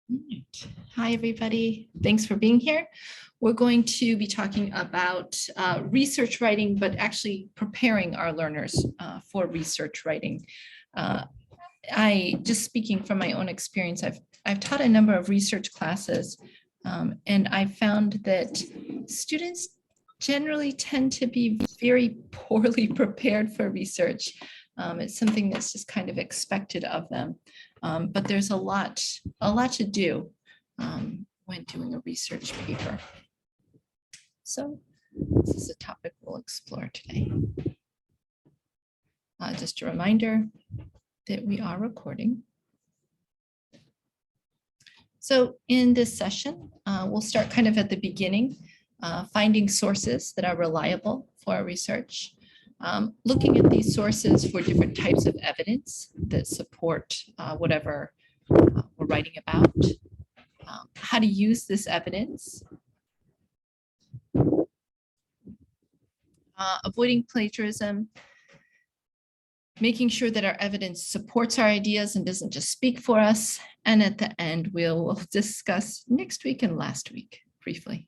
Right. Hi, everybody. Thanks for being here. We're going to be talking about research writing, but actually preparing our learners for research writing. Just speaking from my own experience, I've taught a number of research classes, and I found that students generally tend to be very poorly prepared for research. It's something that's just kind of expected of them. But there's a lot to do when doing a research paper. So this is a topic we'll explore today. Just a reminder that we are recording. So in this session, we'll start kind of at the beginning, finding sources that are reliable for our research. Looking at these sources for different types of evidence that support whatever we're writing about, how to use this evidence, avoiding plagiarism, making sure that our evidence supports our ideas and doesn't just speak for us. And at the end, we'll discuss next week and last week briefly.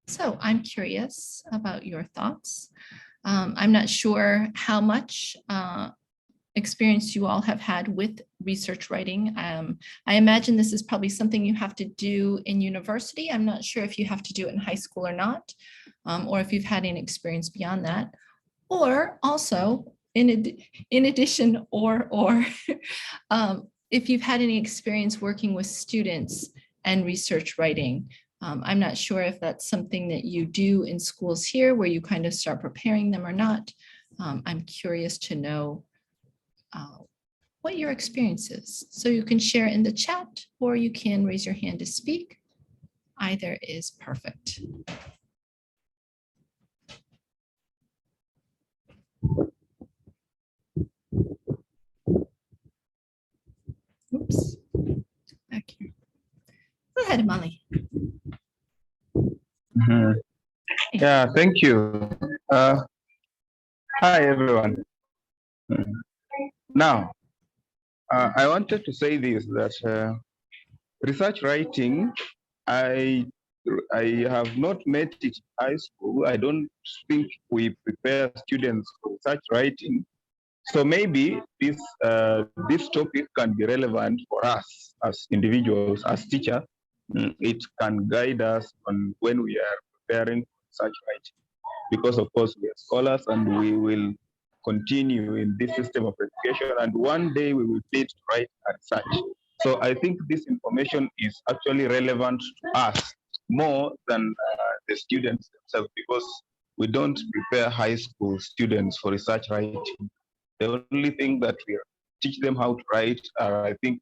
So I'm curious about your thoughts. I'm not sure how much experience you all have had with research writing. I imagine this is probably something you have to do in university. I'm not sure if you have to do it in high school or not, or if you've had any experience beyond that. Or also, in addition, if you've had any experience working with students and research writing. I'm not sure if that's something that you do in schools here where you kind of start preparing them or not. I'm curious to know what your experience is. So you can share in the chat or you can raise your hand to speak. Either is perfect. Oops, back here. Go ahead, Molly. Yeah, thank you. Hi, everyone. Now, I wanted to say this, that research writing, I have not met it in high school. I don't think we prepare students for research writing. So maybe this topic can be relevant for us as individuals, as teachers. It can guide us on when we are preparing for research writing. Because of course we are scholars and we will continue in this system of education, and one day we will need to write a research. So I think this information is actually relevant to us more than the students themselves, because we don't prepare high school students for research writing. The only thing that we teach them how to write are, I think,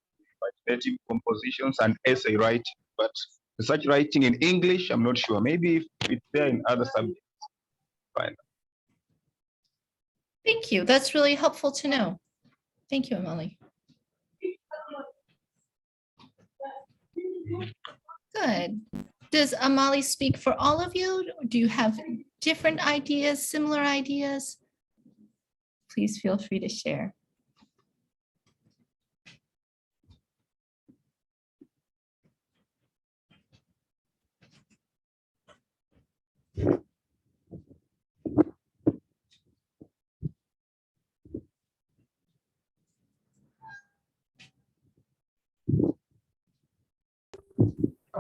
imaginative compositions and essay writing. But research writing in English, I'm not sure. Maybe if it's there in other subjects. Fine. Thank you. That's really helpful to know. Thank you, Emily. Good. Does Amali speak for all of you? Do you have different ideas, similar ideas? Please feel free to share.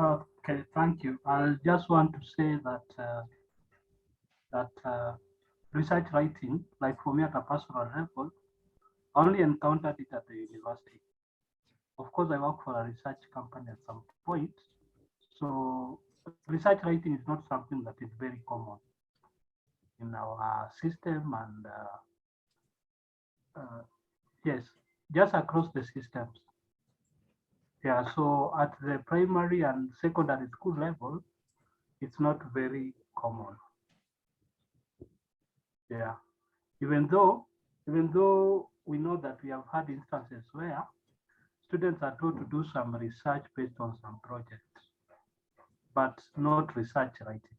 Okay, thank you. I just want to say that research writing, like for me at a personal level, I only encountered it at the university. Of course, I work for a research company at some point. So research writing is not something that is very common in our system, and yes, just across the systems. Yeah, so at the primary and secondary school level, it's not very common. Yeah, even though we know that we have had instances where students are told to do some research based on some projects, but not research writing.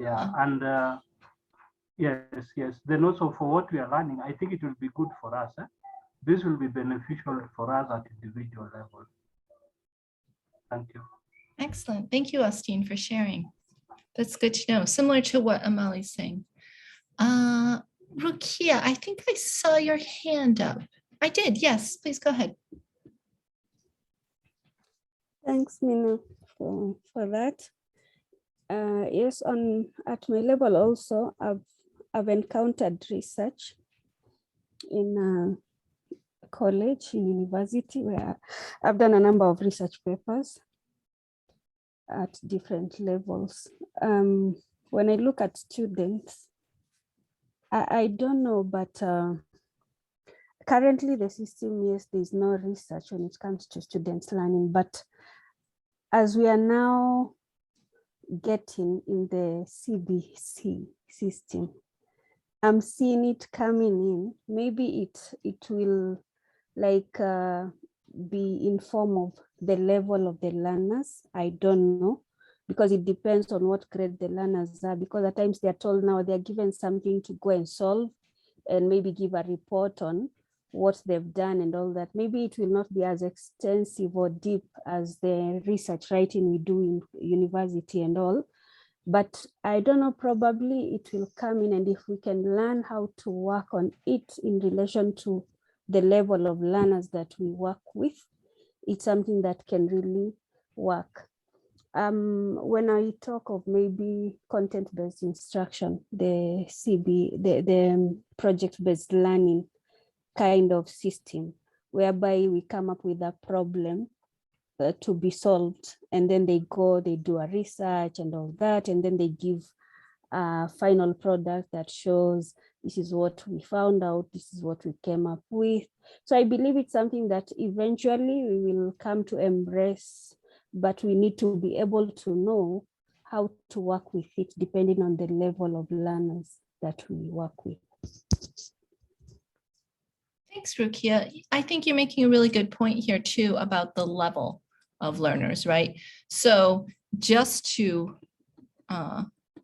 Yeah, and Yes, yes. Then also for what we are learning, I think it will be good for us. This will be beneficial for us at individual level. Thank you. Excellent. Thank you, Austin, for sharing. That's good to know. Similar to what Amali's saying. Rukia, I think I saw your hand up. I did. Yes, please go ahead. Thanks, Mina, for that. Yes, at my level also, I've encountered research in college, in university, where I've done a number of research papers at different levels. When I look at students, I don't know, but currently the system, yes, there's no research when it comes to students learning, but as we are now getting in the CBC system, I'm seeing it coming in. Maybe it will like be in form of the level of the learners. I don't know, because it depends on what grade the learners are, because at times they're told now they're given something to go and solve and maybe give a report on what they've done and all that. Maybe it will not be as extensive or deep as the research writing we do in university and all. But I don't know, probably it will come in, and if we can learn how to work on it in relation to the level of learners that we work with, it's something that can really work. When I talk of maybe content-based instruction, the project-based learning kind of system, whereby we come up with a problem to be solved, and then they do a research and all that, and then they give a final product that shows this is what we found out, this is what we came up with. So I believe it's something that eventually we will come to embrace, but we need to be able to know how to work with it depending on the level of learners that we work with. Thanks, Rukia. I think you're making a really good point here too about the level of learners, right? So just to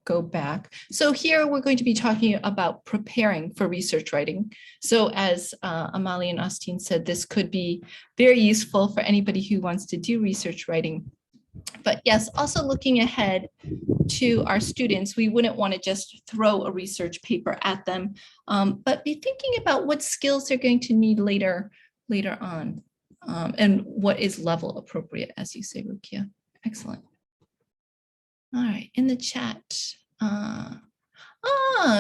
go back. So here we're going to be talking about preparing for research writing. So as Amalie and Austin said, this could be very useful for anybody who wants to do research writing. But yes, also looking ahead to our students, we wouldn't want to just throw a research paper at them, but be thinking about what skills they're going to need later on, and what is level appropriate, as you say, Rukia. Excellent. All right, in the chat.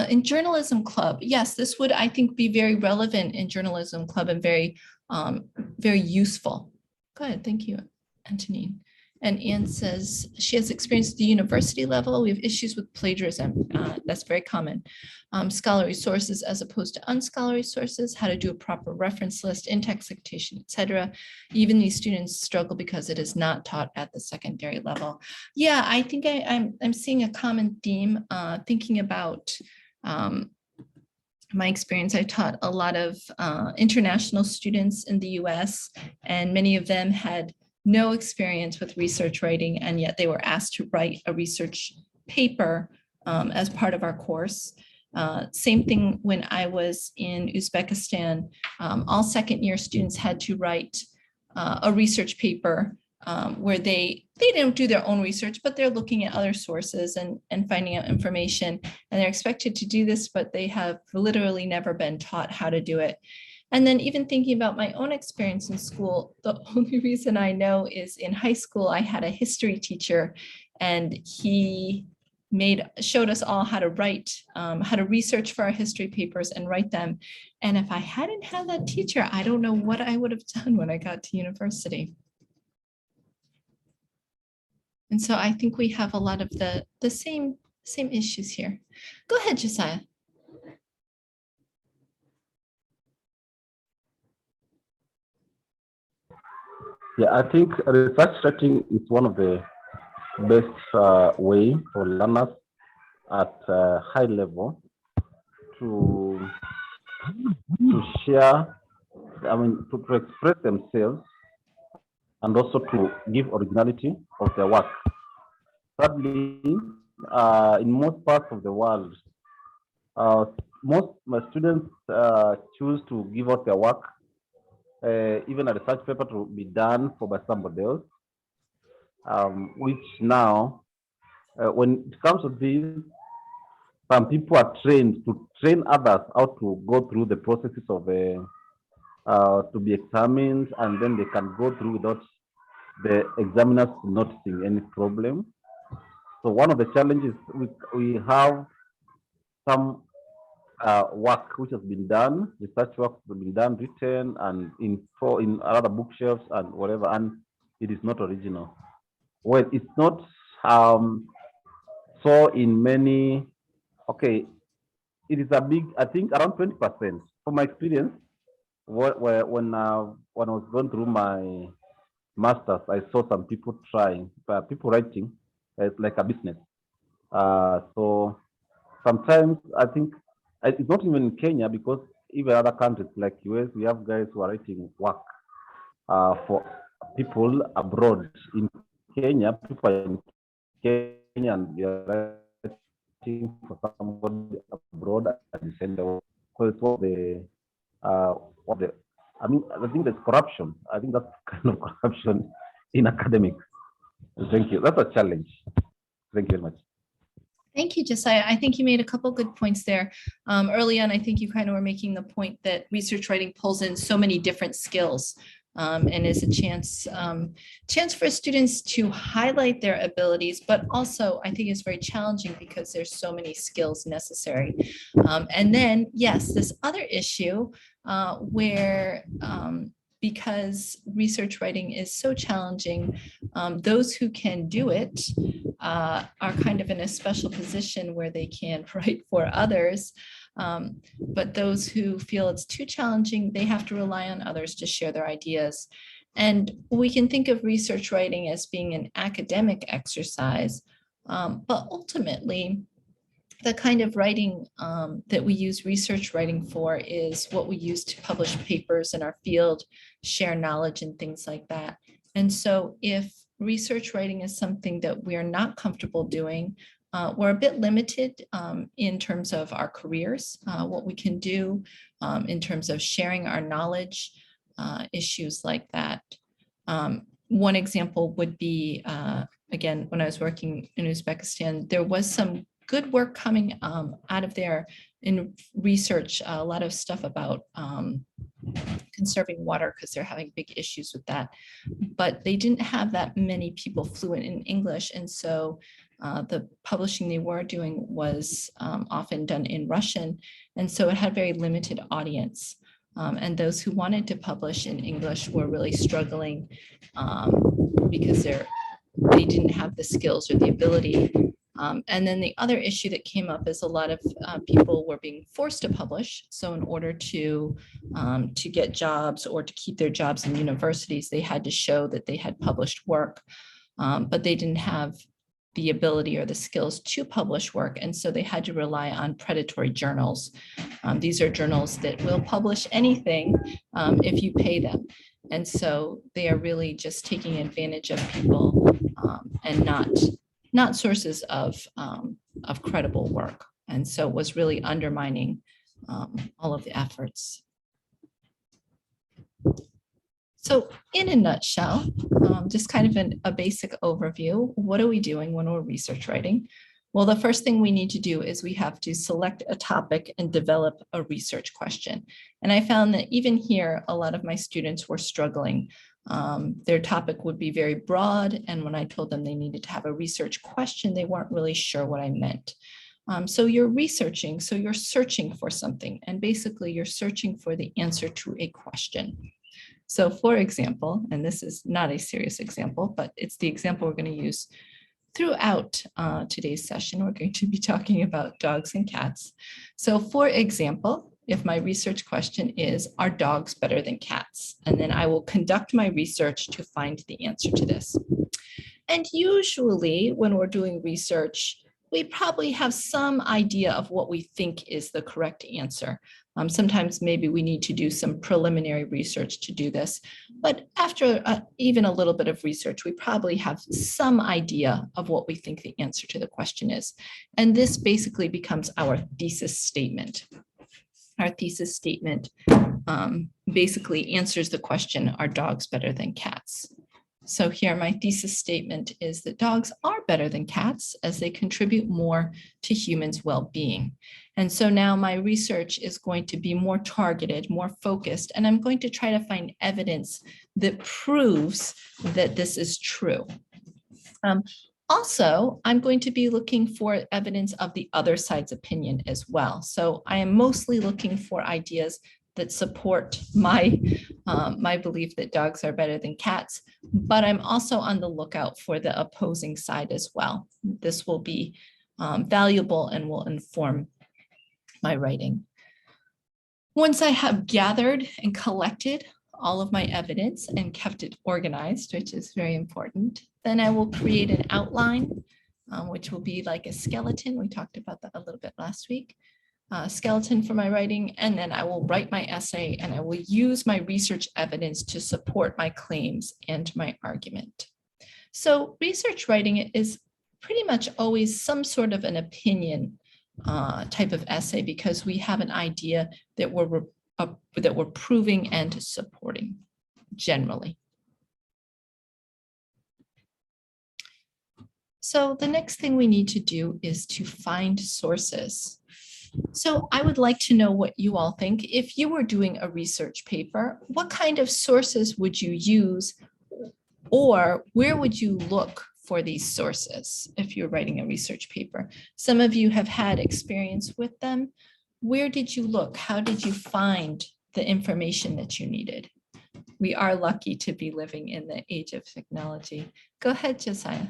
In Journalism Club. Yes, this would, I think, be very relevant in Journalism Club and very, very useful. Go ahead, thank you, Antonine. And Anne says she has experience at the university level. We have issues with plagiarism. That's very common. Scholarly sources as opposed to unscholarly sources, how to do a proper reference list, in-text citation, etc. Even these students struggle because it is not taught at the secondary level. Yeah, I think I'm seeing a common theme, thinking about my experience. I taught a lot of international students in the US, and many of them had no experience with research writing, and yet they were asked to write a research paper as part of our course. Same thing when I was in Uzbekistan. All second-year students had to write a research paper where they don't do their own research, but they're looking at other sources and finding out information. And they're expected to do this, but they have literally never been taught how to do it. And then even thinking about my own experience in school, the only reason I know is in high school, I had a history teacher, and he showed us all how to write, how to research for our history papers and write them. And if I hadn't had that teacher, I don't know what I would have done when I got to university. And so I think we have a lot of the same issues here. Go ahead, Josiah. Yeah, I think research writing is one of the best way for learners at high level to share, to express themselves and also to give originality of their work. Thirdly, in most parts of the world, Most my students choose to give out their work, even a research paper to be done for by somebody else, which now, when it comes to this, some people are trained to train others how to go through the processes of to be examined, and then they can go through without the examiners noticing any problem. So one of the challenges we have some work which has been done, research work has been done, written, and in other bookshelves and whatever, and it is not original. Well, it's not so in many. Okay, it is a big. I think around 20%. From my experience, when I was going through my masters, I saw some people trying, people writing, it's like a business. So sometimes I think it's not even in Kenya, because even other countries like US, we have guys who are writing work for people abroad. In Kenya, people are in Kenya and they are writing for somebody abroad and send them. Because what the I mean, I think there's corruption. I think that's kind of corruption in academics. Thank you. That's a challenge. Thank you very much. Thank you, Josiah. I think you made a couple good points there. Early on, I think you kind of were making the point that research writing pulls in so many different skills, and is a chance for students to highlight their abilities, but also I think it's very challenging because there's so many skills necessary. And then, yes, this other issue where because research writing is so challenging, those who can do it are kind of in a special position where they can write for others. But those who feel it's too challenging, they have to rely on others to share their ideas. And we can think of research writing as being an academic exercise, but ultimately, the kind of writing that we use research writing for is what we use to publish papers in our field, share knowledge and things like that. And so if research writing is something that we are not comfortable doing, we're a bit limited in terms of our careers, what we can do in terms of sharing our knowledge, issues like that. One example would be, again, when I was working in Uzbekistan, there was some good work coming out of there in research, a lot of stuff about conserving water because they're having big issues with that. But they didn't have that many people fluent in English. And so the publishing they were doing was often done in Russian. And so it had very limited audience. And those who wanted to publish in English were really struggling because they didn't have the skills or the ability. And then the other issue that came up is a lot of people were being forced to publish. So in order to get jobs or to keep their jobs in universities, they had to show that they had published work, but they didn't have the ability or the skills to publish work. And so they had to rely on predatory journals. These are journals that will publish anything if you pay them. And so they are really just taking advantage of people and not sources of credible work. And so it was really undermining all of the efforts. So in a nutshell, just kind of a basic overview, what are we doing when we're research writing? Well, the first thing we need to do is we have to select a topic and develop a research question. And I found that even here, a lot of my students were struggling. Their topic would be very broad. And when I told them they needed to have a research question, they weren't really sure what I meant. So you're researching, so you're searching for something. And basically you're searching for the answer to a question. So for example, and this is not a serious example, but it's the example we're going to use throughout today's session. We're going to be talking about dogs and cats. So for example, if my research question is, are dogs better than cats? And then I will conduct my research to find the answer to this. And usually when we're doing research, we probably have some idea of what we think is the correct answer. Sometimes maybe we need to do some preliminary research to do this, but after even a little bit of research, we probably have some idea of what we think the answer to the question is. And this basically becomes our thesis statement. Our thesis statement basically answers the question, are dogs better than cats? So here my thesis statement is that dogs are better than cats as they contribute more to humans' well-being. And so now my research is going to be more targeted, more focused, and I'm going to try to find evidence that proves that this is true. Also, I'm going to be looking for evidence of the other side's opinion as well. So I am mostly looking for ideas that support my, my belief that dogs are better than cats, but I'm also on the lookout for the opposing side as well. This will be valuable and will inform my writing. Once I have gathered and collected all of my evidence and kept it organized, which is very important, then I will create an outline, which will be like a skeleton. We talked about that a little bit last week. Skeleton for my writing, and then I will write my essay and I will use my research evidence to support my claims and my argument. So research writing is pretty much always some sort of an opinion type of essay because we have an idea that we're proving and supporting generally. So the next thing we need to do is to find sources. So I would like to know what you all think. If you were doing a research paper, what kind of sources would you use, or where would you look for these sources if you're writing a research paper? Some of you have had experience with them. Where did you look? How did you find the information that you needed? We are lucky to be living in the age of technology. Go ahead, Josiah.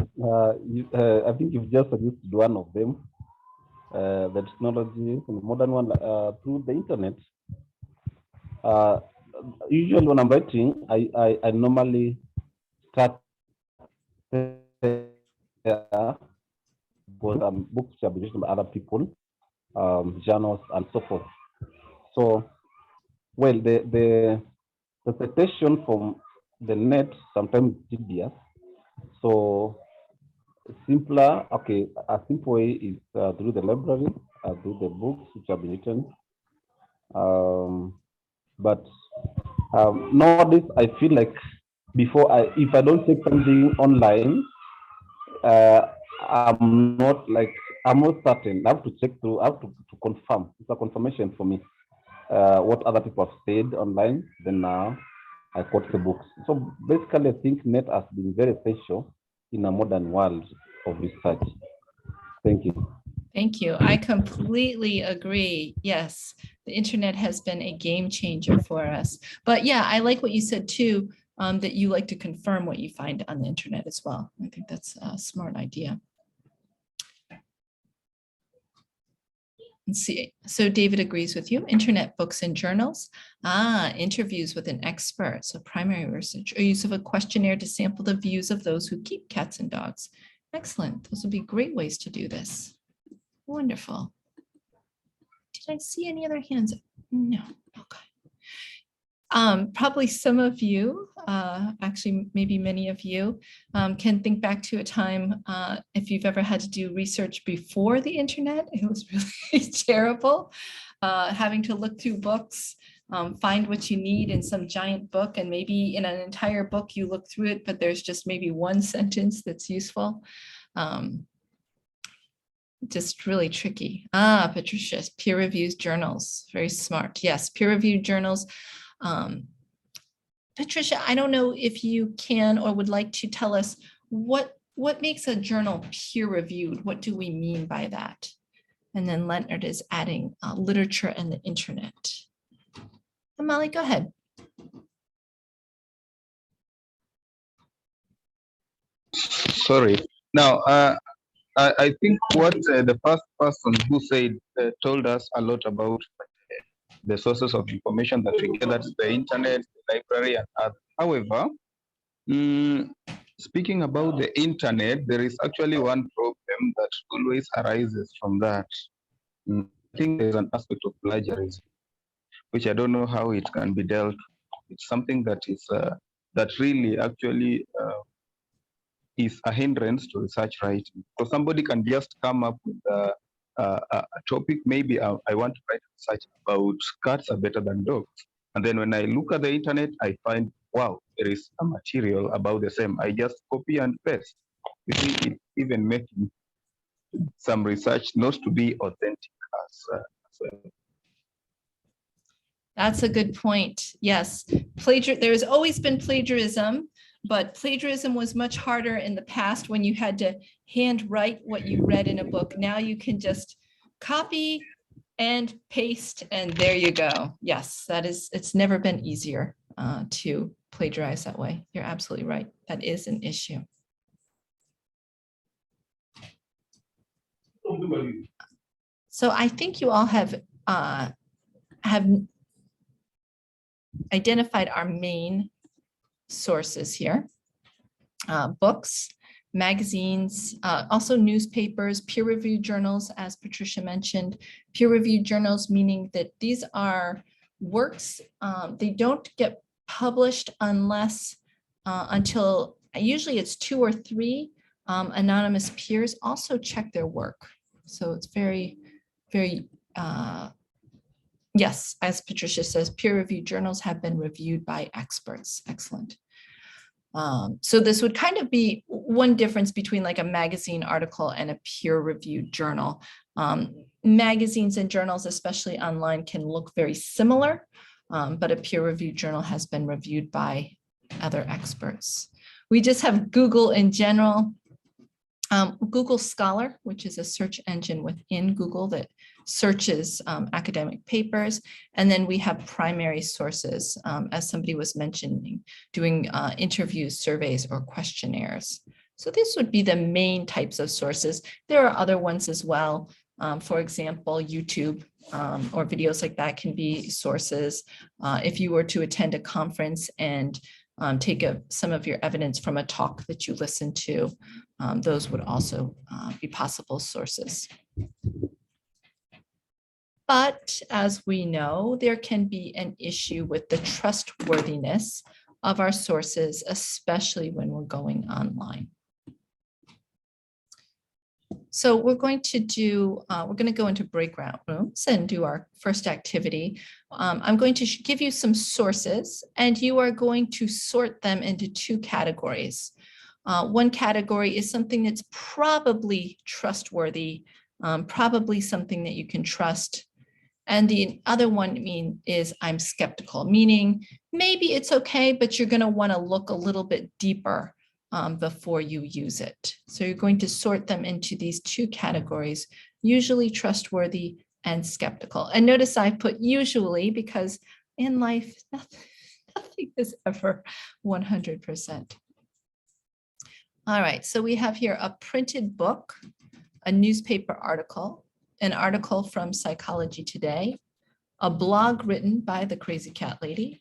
I think you've just used one of them, the technology, the modern one, through the internet. Usually when I'm writing, I normally start because books have been written by other people, journals, and so forth. So, well, the citation from the net sometimes is tedious. So simpler, okay, a simple way is through the library, through the books which have been written. But nowadays, I feel like if I don't take something online, I'm not certain. I have to check through, I have to confirm. It's a confirmation for me. What other people have said online, then now I quote the books. So basically, I think net has been very essential in a modern world of research. Thank you. Thank you. I completely agree. Yes, the internet has been a game changer for us. But yeah, I like what you said too, that you like to confirm what you find on the internet as well. I think that's a smart idea. Let's see. So David agrees with you. Internet books and journals. Interviews with an expert. So primary research or use of a questionnaire to sample the views of those who keep cats and dogs. Excellent. Those would be great ways to do this. Wonderful. Did I see any other hands? No. Okay. Probably some of you, actually maybe many of you, can think back to a time if you've ever had to do research before the internet. It was really terrible, having to look through books, find what you need in some giant book, and maybe in an entire book you look through it, but there's just maybe one sentence that's useful. Just really tricky. Patricia, peer-reviewed journals, very smart. Yes, peer-reviewed journals. Patricia, I don't know if you can or would like to tell us what makes a journal peer-reviewed? What do we mean by that? And then Leonard is adding literature and the internet. Molly, go ahead. Sorry. Now, I think what the first person who told us a lot about the sources of information that we get, that's the internet, the library, and others. However, Speaking about the internet, there is actually one problem that always arises from that. I think there's an aspect of plagiarism, which I don't know how it can be dealt with. It's something that is that really actually is a hindrance to research writing. So somebody can just come up with a topic. Maybe I want to write research about cats are better than dogs. And then when I look at the internet, I find, wow, there is a material about the same. I just copy and paste. You see, it's even making some research not to be authentic as well. That's a good point. Yes, there's always been plagiarism, but plagiarism was much harder in the past when you had to handwrite what you read in a book. Now you can just copy and paste, and there you go. Yes, it's never been easier to plagiarize that way. You're absolutely right. That is an issue. So I think you all have identified our main sources here. Books, magazines, also newspapers, peer-reviewed journals, as Patricia mentioned. Peer-reviewed journals, meaning that these are works, they don't get published unless until usually it's 2 or 3 anonymous peers also check their work. So it's very, very, yes, as Patricia says, peer-reviewed journals have been reviewed by experts. Excellent. So this would kind of be one difference between like a magazine article and a peer-reviewed journal. Magazines and journals, especially online, can look very similar, but a peer-reviewed journal has been reviewed by other experts. We just have Google in general. Google Scholar, which is a search engine within Google that searches academic papers. And then we have primary sources, as somebody was mentioning, doing interviews, surveys, or questionnaires. So this would be the main types of sources. There are other ones as well. For example, YouTube or videos like that can be sources. If you were to attend a conference and take some of your evidence from a talk that you listened to, those would also be possible sources. But as we know, there can be an issue with the trustworthiness of our sources, especially when we're going online. So we're going to go into breakout rooms and do our first activity. I'm going to give you some sources, and you are going to sort them into 2 categories. One category is something that's probably trustworthy, probably something that you can trust. And the other one is I'm skeptical, meaning maybe it's okay, but you're going to want to look a little bit deeper before you use it. So you're going to sort them into these 2 categories, usually trustworthy and skeptical. And notice I put usually because in life, nothing is ever 100%. All right, so we have here a printed book, a newspaper article, an article from Psychology Today, a blog written by the Crazy Cat Lady,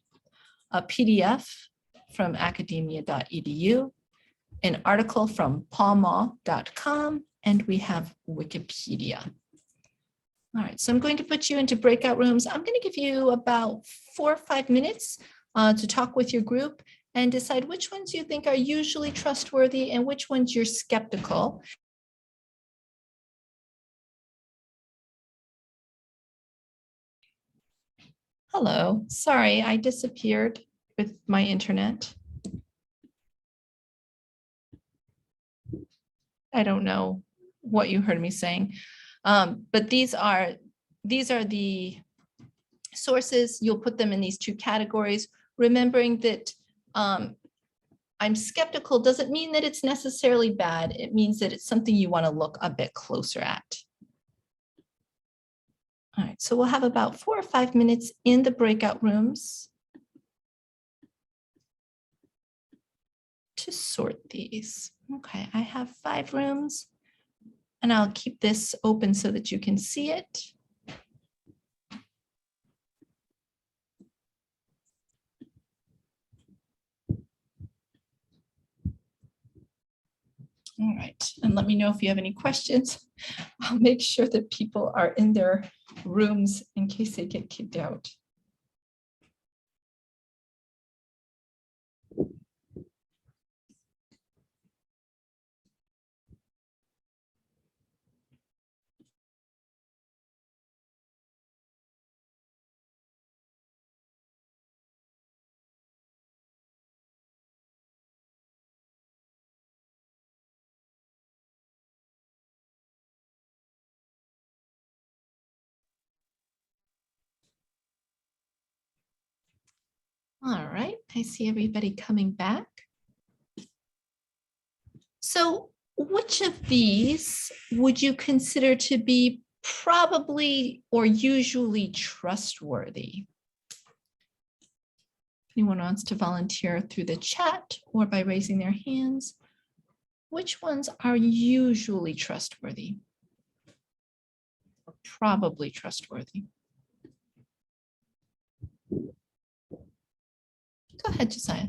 a PDF from academia.edu, an article from pawmaw.com, and we have Wikipedia. All right, so I'm going to put you into breakout rooms. I'm going to give you about 4 or 5 minutes to talk with your group and decide which ones you think are usually trustworthy and which ones you're skeptical. Hello, sorry, I disappeared with my internet. I don't know what you heard me saying, but these are the sources. You'll put them in these 2 categories, remembering that I'm skeptical doesn't mean that it's necessarily bad. It means that it's something you want to look a bit closer at. All right, so we'll have about 4 or 5 minutes in the breakout rooms to sort these. Okay, I have 5 rooms, and I'll keep this open so that you can see it. All right, and let me know if you have any questions. I'll make sure that people are in their rooms in case they get kicked out. All right, I see everybody coming back. So which of these would you consider to be probably or usually trustworthy? Anyone wants to volunteer through the chat or by raising their hands? Which ones are usually trustworthy? Or probably trustworthy? Go ahead, Josiah.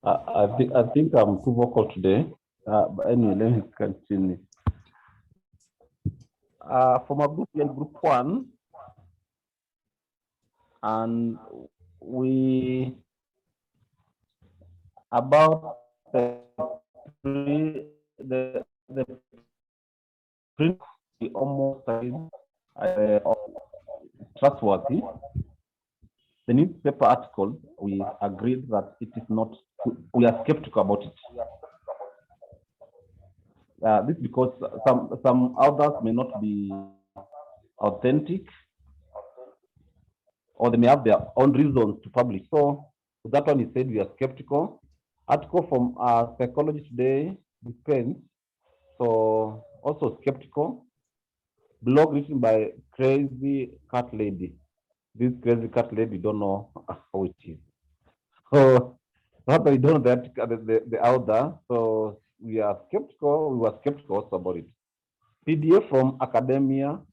I think I'm too vocal today. But anyway, let me continue. For my group, we are group 1, and we about the print we almost trustworthy. The newspaper article, we agreed that it is not. We are skeptical about it. This because some others may not be authentic, or they may have their own reasons to publish. So that one he said we are skeptical. Article from Psychology Today depends. So also skeptical. Blog written by Crazy Cat Lady. This Crazy Cat Lady don't know how it is. So not that we don't know that the author. So we are skeptical. We were skeptical also about it. PDF from academia.edu.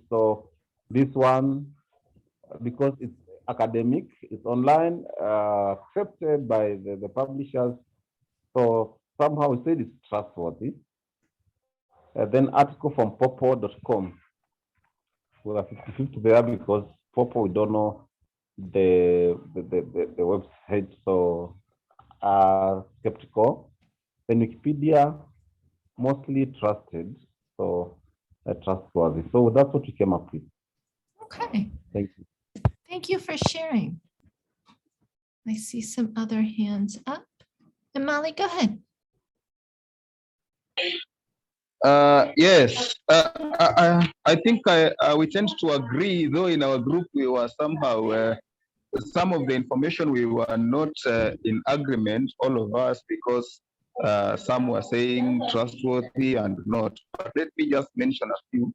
So this one, because it's academic, it's online, accepted by the publishers. So somehow we said it's trustworthy. Then article from popo.com. We are 50-50 there because Popo, we don't know the website, so skeptical. Then Wikipedia, mostly trusted, so trustworthy. So that's what we came up with. Okay, Thank you. thank you for sharing. I see some other hands up. And Molly, go ahead. Yes, I think we tend to agree, though in our group we were somehow, some of the information we were not in agreement, all of us, because some were saying trustworthy and not. But let me just mention a few.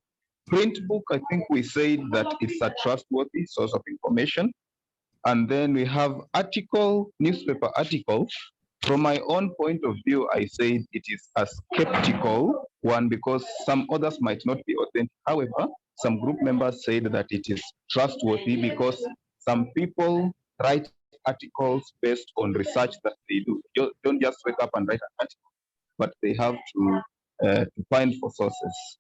Print book, I think we said that it's a trustworthy source of information. And then we have article, newspaper article. From my own point of view, I said it is a skeptical one because some others might not be authentic. However, some group members said that it is trustworthy because some people write articles based on research that they do. You don't just wake up and write an article, but they have to find for sources.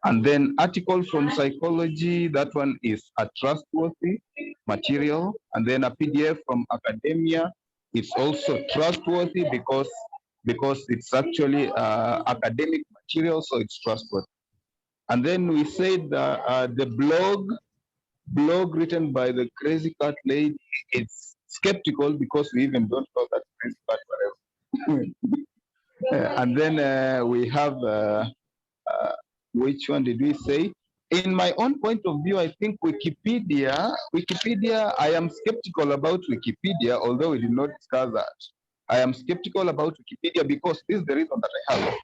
And then article from Psychology, that one is a trustworthy material. And then a PDF from academia, it's also trustworthy because it's actually academic material, so it's trustworthy. And then we said the blog written by the Crazy Cat Lady, it's skeptical because we even don't know that Crazy Cat whatever. And then we have which one did we say? In my own point of view, I think Wikipedia, I am skeptical about Wikipedia, although we did not discuss that. I am skeptical about Wikipedia because this is the reason that I have.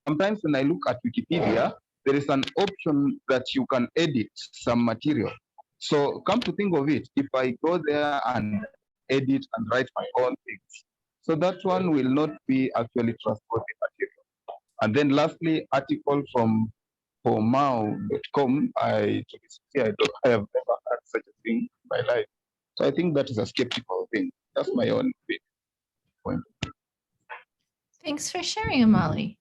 Sometimes when I look at Wikipedia, there is an option that you can edit some material. So come to think of it, if I go there and edit and write my own things, so that one will not be actually trustworthy material. And then lastly, article from pomao.com. I have never had such a thing in my life. So I think that is a skeptical thing. That's my own point. Thanks for sharing, Amali.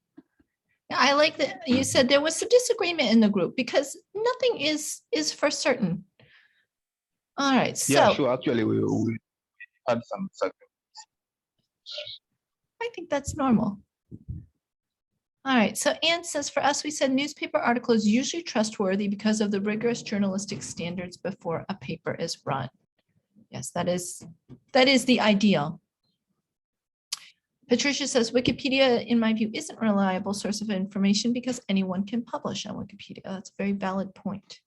I like that you said there was some disagreement in the group because nothing is for certain. All right, Yeah, so sure. Actually, we had some I think that's normal. All right, so Anne says, for us, we said newspaper article is usually trustworthy because of the rigorous journalistic standards before a paper is run. Yes, that is the ideal. Patricia says, Wikipedia, in my view, isn't a reliable source of information because anyone can publish on Wikipedia. That's a very valid point.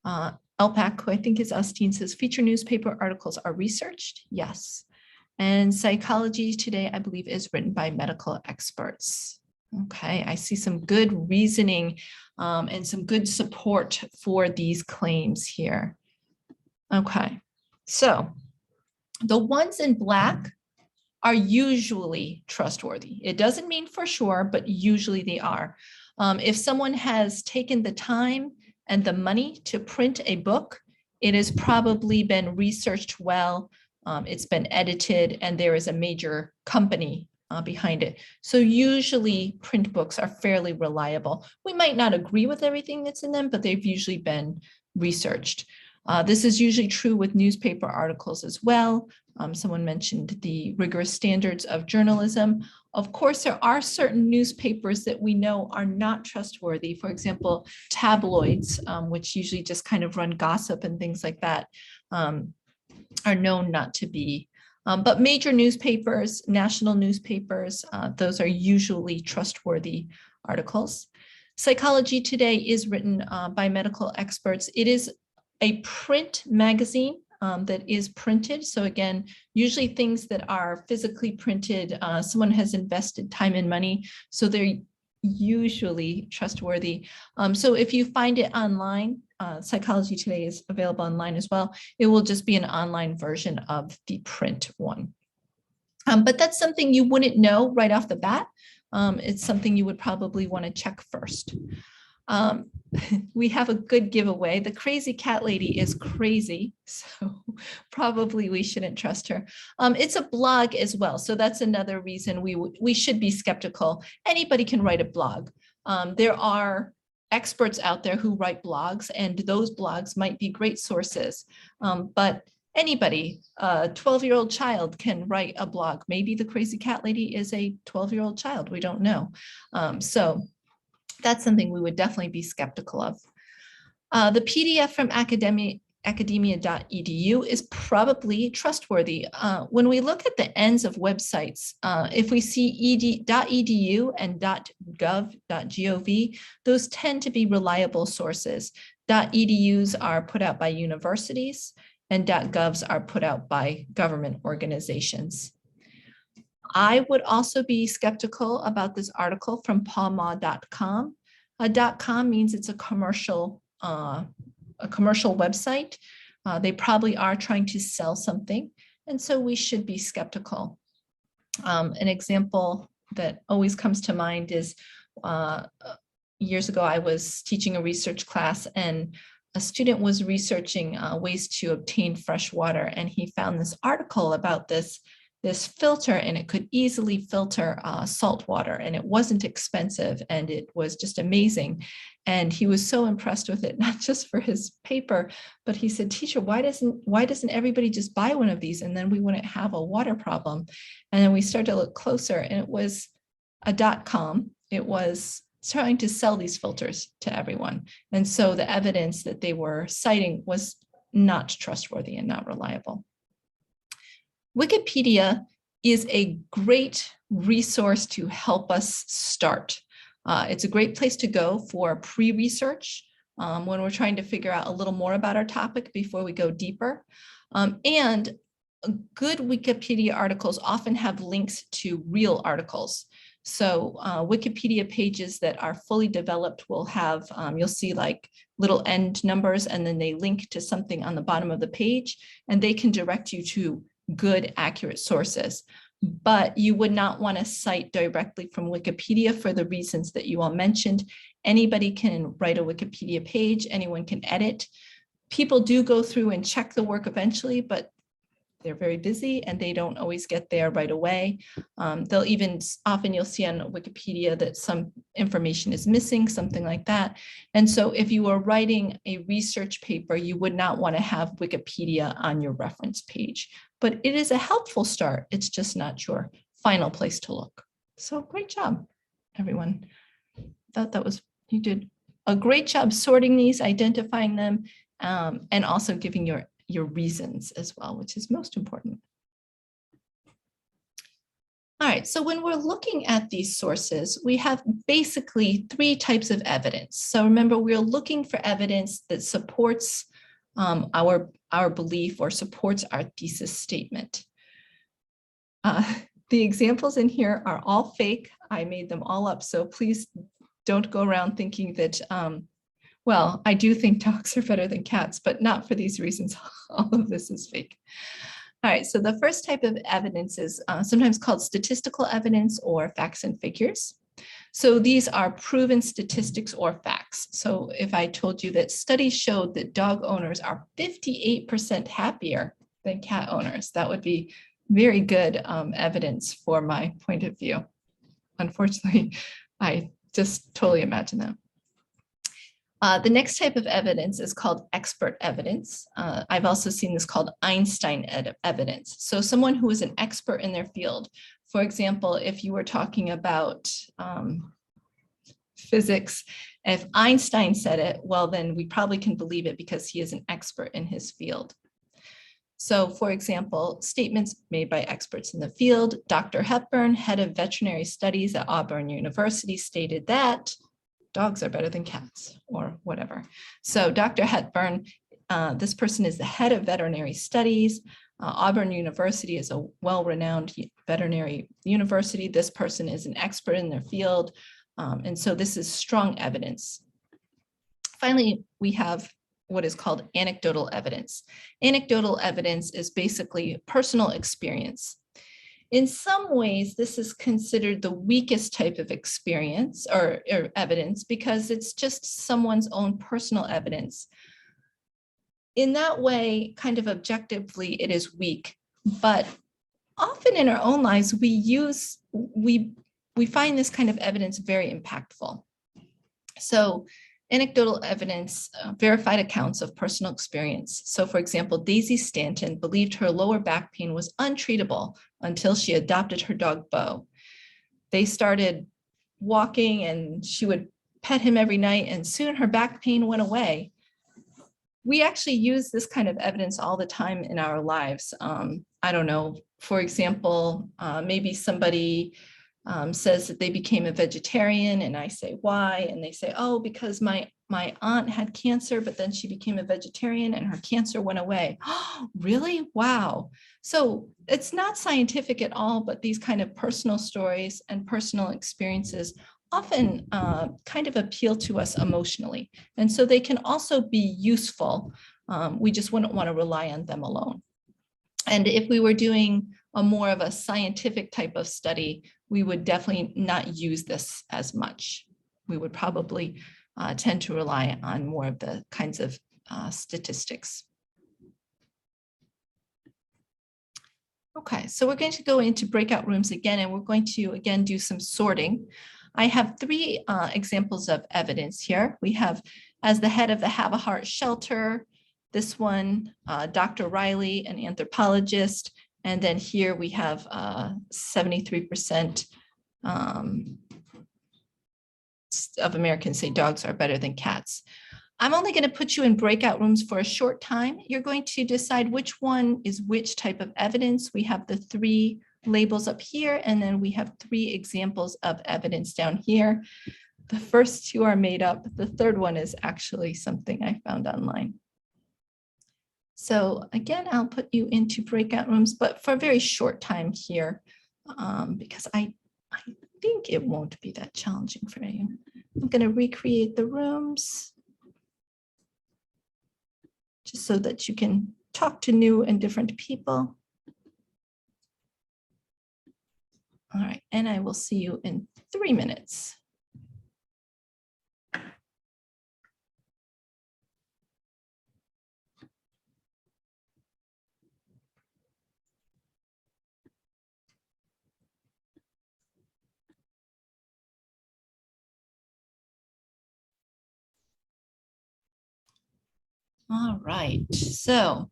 LPAC, who I think is Austin, says, feature newspaper articles are researched. Yes. And Psychology Today, I believe, is written by medical experts. Okay, I see some good reasoning and some good support for these claims here. Okay, so the ones in black are usually trustworthy. It doesn't mean for sure, but usually they are. If someone has taken the time and the money to print a book, it has probably been researched well, it's been edited, and there is a major company behind it. So usually print books are fairly reliable. We might not agree with everything that's in them, but they've usually been researched. This is usually true with newspaper articles as well. Someone mentioned the rigorous standards of journalism. Of course, there are certain newspapers that we know are not trustworthy. For example, tabloids, which usually just kind of run gossip and things like that, are known not to be. But major newspapers, national newspapers, those are usually trustworthy articles. Psychology Today is written by medical experts. It is a print magazine that is printed. So again, usually things that are physically printed, someone has invested time and money, so they're usually trustworthy. So if you find it online, Psychology Today is available online as well. It will just be an online version of the print one. But that's something you wouldn't know right off the bat. It's something you would probably want to check first. We have a good giveaway. The crazy cat lady is crazy, so probably we shouldn't trust her. It's a blog as well, so that's another reason we should be skeptical. Anybody can write a blog. There are experts out there who write blogs, and those blogs might be great sources, but anybody, a 12-year-old child can write a blog. Maybe the crazy cat lady is a 12-year-old child, we don't know. So that's something we would definitely be skeptical of. The PDF from academia.edu is probably trustworthy. When we look at the ends of websites, if we see .edu and .gov, those tend to be reliable sources. .edus are put out by universities, and .govs are put out by government organizations. I would also be skeptical about this article from pawmaw.com. .com means it's a commercial website. They probably are trying to sell something, and so we should be skeptical. An example that always comes to mind is years ago I was teaching a research class, and a student was researching ways to obtain fresh water, and he found this article about this filter, and it could easily filter salt water, and it wasn't expensive, and it was just amazing. And he was so impressed with it, not just for his paper, but he said, teacher, why doesn't everybody just buy one of these, and then we wouldn't have a water problem? And then we started to look closer, and it was a .com. It was trying to sell these filters to everyone. And so the evidence that they were citing was not trustworthy and not reliable. Wikipedia is a great resource to help us start. It's a great place to go for pre-research when we're trying to figure out a little more about our topic before we go deeper. And good Wikipedia articles often have links to real articles. So Wikipedia pages that are fully developed will have, you'll see like little end numbers, and then they link to something on the bottom of the page, and they can direct you to good, accurate sources. But you would not want to cite directly from Wikipedia for the reasons that you all mentioned. Anybody can write a Wikipedia page, anyone can edit. people do go through and check the work eventually, but they're very busy and they don't always get there right away. They'll even, often you'll see on Wikipedia that some information is missing, something like that. And so if you were writing a research paper, you would not want to have Wikipedia on your reference page, but it is a helpful start. It's just not your final place to look. So great job, everyone. Thought that was, you did a great job sorting these, identifying them, and also giving your reasons as well, which is most important. All right, so when we're looking at these sources, we have basically 3 types of evidence. So remember, we're looking for evidence that supports our belief or supports our thesis statement. The examples in here are all fake. I made them all up, so please don't go around thinking that well, I do think dogs are better than cats, but not for these reasons. All of this is fake. All right, so the first type of evidence is sometimes called statistical evidence or facts and figures. So these are proven statistics or facts. So if I told you that studies showed that dog owners are 58% happier than cat owners, that would be very good evidence for my point of view. Unfortunately, I just totally imagine that. The next type of evidence is called expert evidence. I've also seen this called Einstein evidence. So someone who is an expert in their field. For example, if you were talking about physics, if Einstein said it, well, then we probably can believe it because he is an expert in his field. So for example, statements made by experts in the field. Dr. Hepburn, head of veterinary studies at Auburn University, stated that dogs are better than cats or whatever. So Dr. Hepburn, this person is the head of veterinary studies. Auburn University is a well-renowned veterinary university. This person is an expert in their field. And so this is strong evidence. Finally, we have what is called anecdotal evidence. Anecdotal evidence is basically personal experience. In some ways, this is considered the weakest type of experience or evidence because it's just someone's own personal evidence. In that way, kind of objectively, it is weak, but often in our own lives, we find this kind of evidence very impactful. So anecdotal evidence, verified accounts of personal experience. So for example, Daisy Stanton believed her lower back pain was untreatable until she adopted her dog, Bo. They started walking and she would pet him every night and soon her back pain went away. We actually use this kind of evidence all the time in our lives. I don't know, for example, maybe somebody says that they became a vegetarian and I say, why? And they say, oh, because my aunt had cancer, but then she became a vegetarian and her cancer went away. Oh, really? Wow. So it's not scientific at all, but these kind of personal stories and personal experiences often kind of appeal to us emotionally. And so they can also be useful. We just wouldn't want to rely on them alone. And if we were doing a more of a scientific type of study, we would definitely not use this as much. We would probably tend to rely on more of the kinds of statistics. Okay, so we're going to go into breakout rooms again, and we're going to again do some sorting. I have 3 examples of evidence here. We have, as the head of the Have a Heart shelter, this one, Dr. Riley, an anthropologist, and then here we have 73% of Americans say dogs are better than cats. I'm only going to put you in breakout rooms for a short time. You're going to decide which one is which type of evidence. We have the 3 labels up here, and then we have 3 examples of evidence down here. The first 2 are made up. The third one is actually something I found online. So again, I'll put you into breakout rooms, but for a very short time here, because I think it won't be that challenging for you. I'm going to recreate the rooms just so that you can talk to new and different people. All right, and I will see you in 3 minutes. All right, so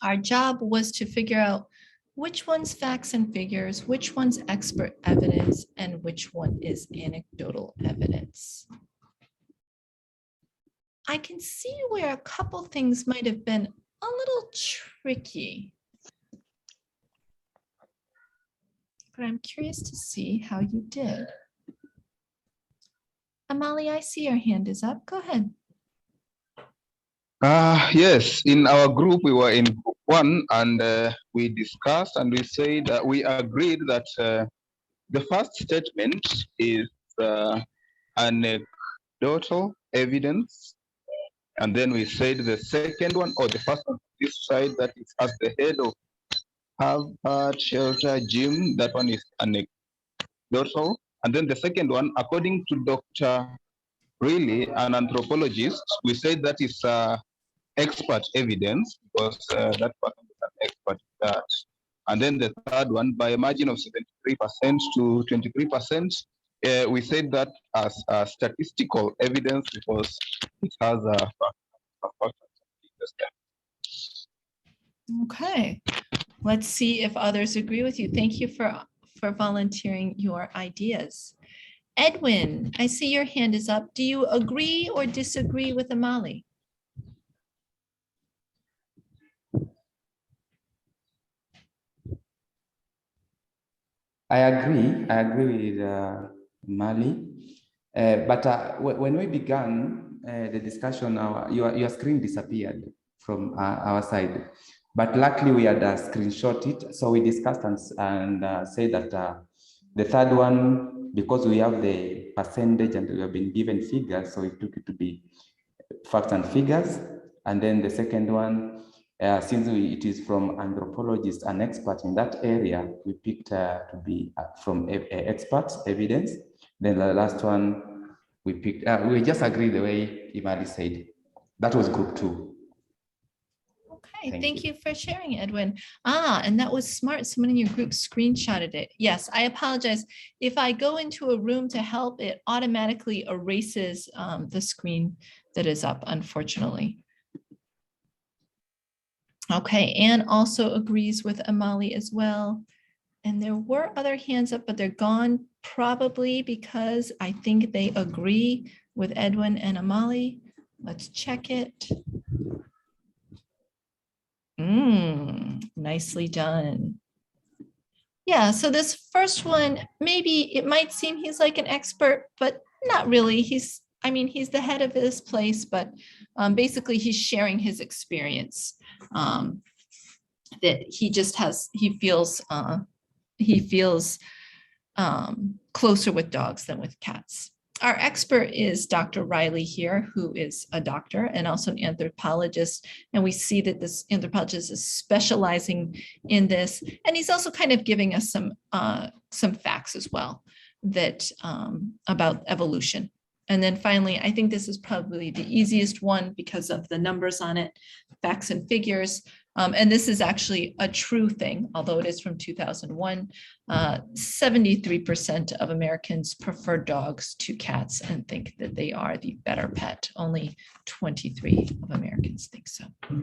our job was to figure out which one's facts and figures, which one's expert evidence, and which one is anecdotal evidence. I can see where a couple things might have been a little tricky. But I'm curious to see how you did. Amali, I see your hand is up. Go ahead. Yes, in our group, we were in group one and we discussed and we said that we agreed that the first statement is anecdotal evidence. And then we said the second one, or the first one, this side, that is as the head of Harvard Shelter Gym, that one is anecdotal. And then the second one, according to Dr. Really, an anthropologist, we said that is expert evidence because that person is an expert in that. And then the third one, by a margin of 73% to 23%, we said that as statistical evidence because it has a Okay, let's see if others agree with you. Thank you for volunteering your ideas. Edwin, I see your hand is up. Do you agree or disagree with Amali? I agree with Mali. But when we began the discussion, your screen disappeared from our side. But luckily we had screenshot it. So we discussed and said that the third one, because we have the percentage and we have been given figures, so we took it to be facts and figures. And then the second one, since it is from anthropologists and experts in that area, we picked to be from experts evidence. Then the last one we picked, we just agreed the way Imali said. That was group 2. Okay, thank you for sharing, Edwin. And that was smart. Someone in your group screenshotted it. Yes, I apologize. If I go into a room to help, it automatically erases the screen that is up, unfortunately. Okay, Anne also agrees with Amali as well. And there were other hands up, but they're gone probably because I think they agree with Edwin and Amali. Let's check it. Nicely done. Yeah, so this first one, maybe it might seem he's like an expert, but not really. He's the head of this place, but basically he's sharing his experience that he feels closer with dogs than with cats. Our expert is Dr. Riley here, who is a doctor and also an anthropologist. And we see that this anthropologist is specializing in this. And he's also kind of giving us some facts as well that about evolution. And then finally, I think this is probably the easiest one because of the numbers on it, facts and figures. And this is actually a true thing, although it is from 2001. 73% of Americans prefer dogs to cats and think that they are the better pet. Only 23 of Americans think so. All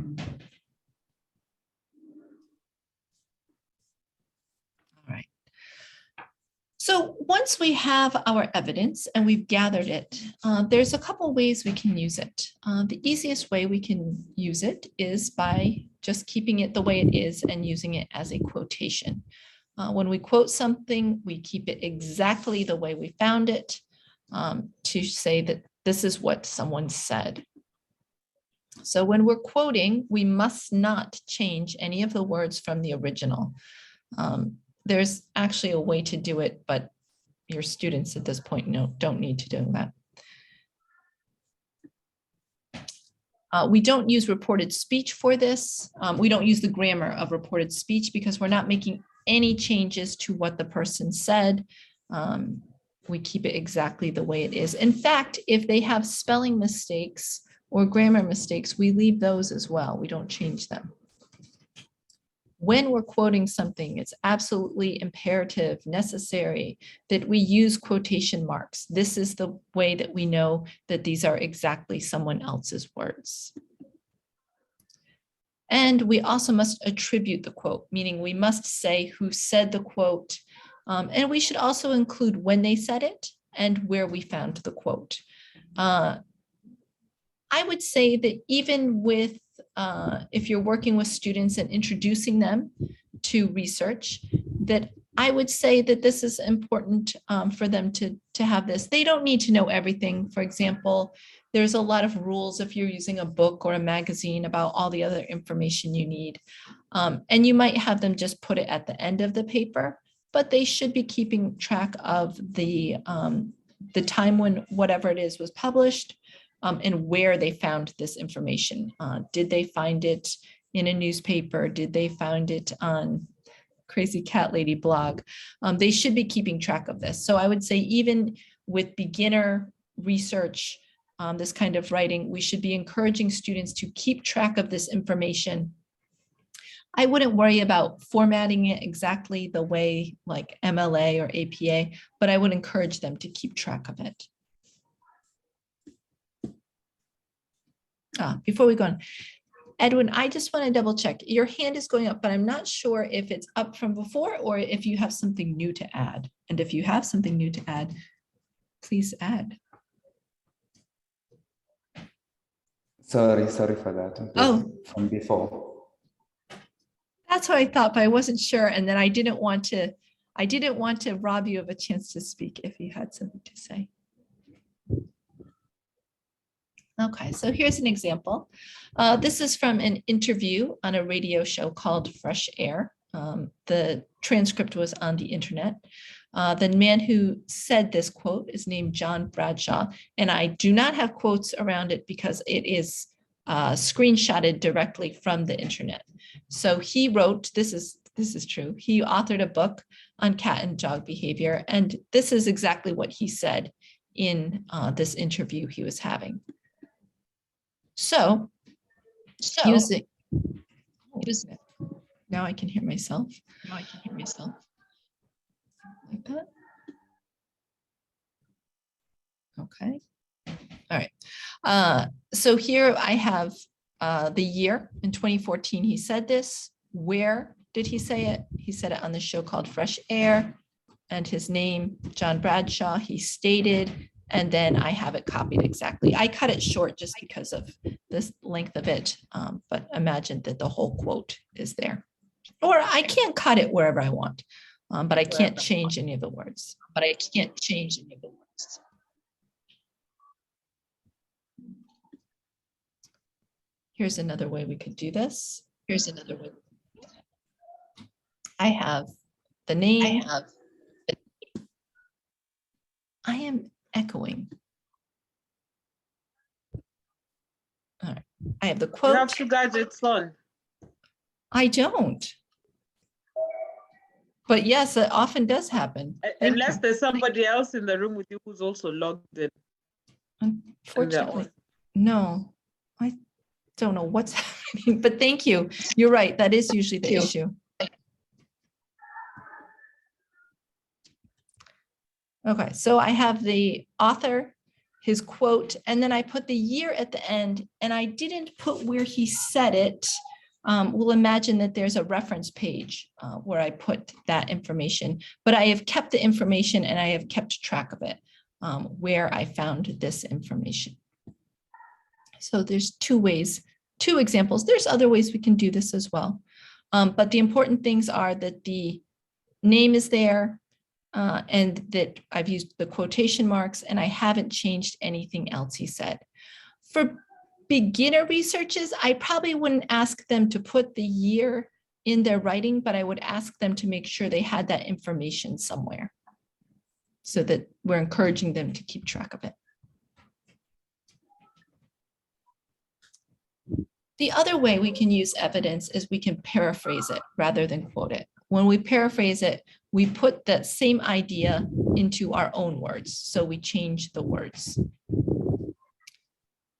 right. So once we have our evidence and we've gathered it, there's a couple ways we can use it. The easiest way we can use it is by just keeping it the way it is and using it as a quotation. When we quote something, we keep it exactly the way we found it to say that this is what someone said. So when we're quoting, we must not change any of the words from the original. There's actually a way to do it, but your students at this point don't need to do that. We don't use reported speech for this. We don't use the grammar of reported speech because we're not making any changes to what the person said. We keep it exactly the way it is. In fact, if they have spelling mistakes or grammar mistakes, we leave those as well. We don't change them. When we're quoting something, it's absolutely imperative, necessary that we use quotation marks. This is the way that we know that these are exactly someone else's words. And we also must attribute the quote, meaning we must say who said the quote. And we should also include when they said it and where we found the quote. I would say that even with, if you're working with students and introducing them to research, that I would say that this is important for them to have this. They don't need to know everything. For example, there's a lot of rules if you're using a book or a magazine about all the other information you need. And you might have them just put it at the end of the paper, but they should be keeping track of the time when whatever it is was published, and where they found this information. Did they find it in a newspaper? Did they find it on Crazy Cat Lady blog? They should be keeping track of this. So I would say even with beginner research, this kind of writing, we should be encouraging students to keep track of this information. I wouldn't worry about formatting it exactly the way like MLA or APA, but I would encourage them to keep track of it. Before we go on, Edwin, I just want to double check. Your hand is going up, but I'm not sure if it's up from before or if you have something new to add. And if you have something new to add, please add. Sorry for that. It was Oh. from before. That's what I thought, but I wasn't sure. And then I didn't want to rob you of a chance to speak if you had something to say. Okay, so here's an example. This is from an interview on a radio show called Fresh Air. The transcript was on the internet. The man who said this quote is named John Bradshaw, and I do not have quotes around it because it is screenshotted directly from the internet. So he wrote, this is true, he authored a book on cat and dog behavior, and this is exactly what he said in this interview he was having. So using, now I can hear myself. Like that. Okay. All right. So here I have the year in 2014 he said this. Where did he say it? He said it on the show called Fresh Air, and his name, John Bradshaw, he stated, and then I have it copied exactly. I cut it short just because of this length of it, but imagine that the whole quote is there. Or I can't cut it wherever I want, but I can't change any of the words. Here's another way we could do this. I have the name. I am echoing. All right. I have the quote. You have two gadgets on. I don't. But yes, it often does happen. Unless there's somebody else in the room with you who's also logged in. Unfortunately, no, I don't know what's happening, but thank you. You're right. That is usually the issue. Okay, so I have the author, his quote, and then I put the year at the end, and I didn't put where he said it. We'll imagine that there's a reference page where I put that information, but I have kept the information and I have kept track of it, where I found this information. So there's two examples. There's other ways we can do this as well. But the important things are that the name is there, and that I've used the quotation marks, and I haven't changed anything else he said. For beginner researchers, I probably wouldn't ask them to put the year in their writing, but I would ask them to make sure they had that information somewhere so that we're encouraging them to keep track of it. The other way we can use evidence is we can paraphrase it rather than quote it. When we paraphrase it, we put that same idea into our own words. So we change the words.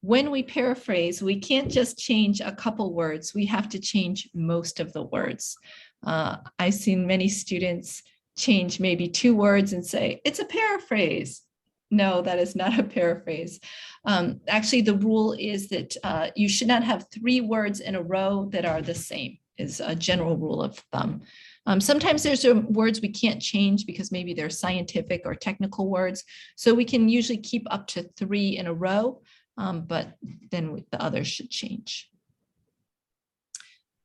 When we paraphrase, we can't just change a couple words. We have to change most of the words. I've seen many students change maybe 2 words and say, it's a paraphrase. No, that is not a paraphrase. Actually, the rule is that you should not have 3 words in a row that are the same, is a general rule of thumb. Sometimes there's words we can't change because maybe they're scientific or technical words. So we can usually keep up to 3 in a row, but then the others should change.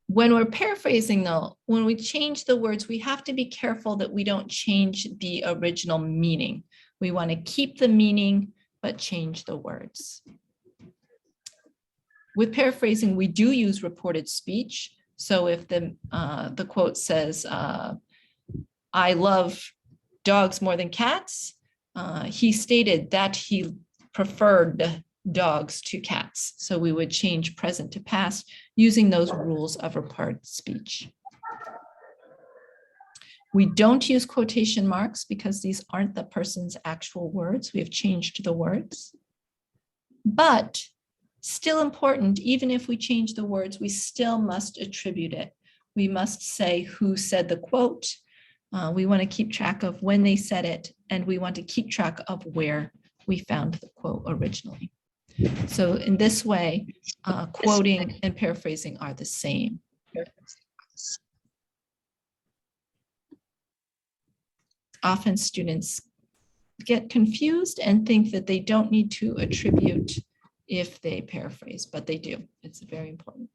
When we're paraphrasing though, when we change the words, we have to be careful that we don't change the original meaning. We want to keep the meaning, but change the words. With paraphrasing, we do use reported speech. So if the quote says, I love dogs more than cats, he stated that he preferred dogs to cats. So we would change present to past using those rules of reported speech. We don't use quotation marks because these aren't the person's actual words. We have changed the words. But still important, even if we change the words, we still must attribute it. We must say who said the quote. We want to keep track of when they said it, and we want to keep track of where we found the quote originally. So in this way, quoting and paraphrasing are the same. Often students get confused and think that they don't need to attribute if they paraphrase, but they do. It's very important.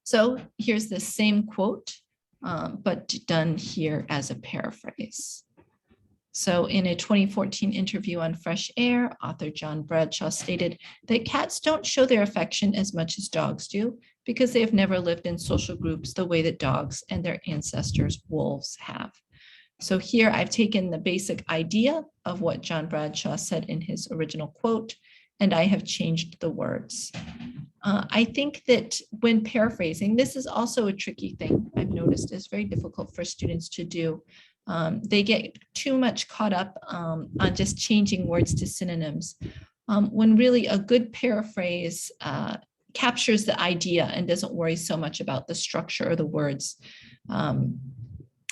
So here's the same quote, but done here as a paraphrase. So in a 2014 interview on Fresh Air, author John Bradshaw stated that cats don't show their affection as much as dogs do because they have never lived in social groups the way that dogs and their ancestors, wolves, have. So here I've taken the basic idea of what John Bradshaw said in his original quote, and I have changed the words. I think that when paraphrasing, this is also a tricky thing I've noticed is very difficult for students to do. They get too much caught up on just changing words to synonyms, when really a good paraphrase captures the idea and doesn't worry so much about the structure or the words.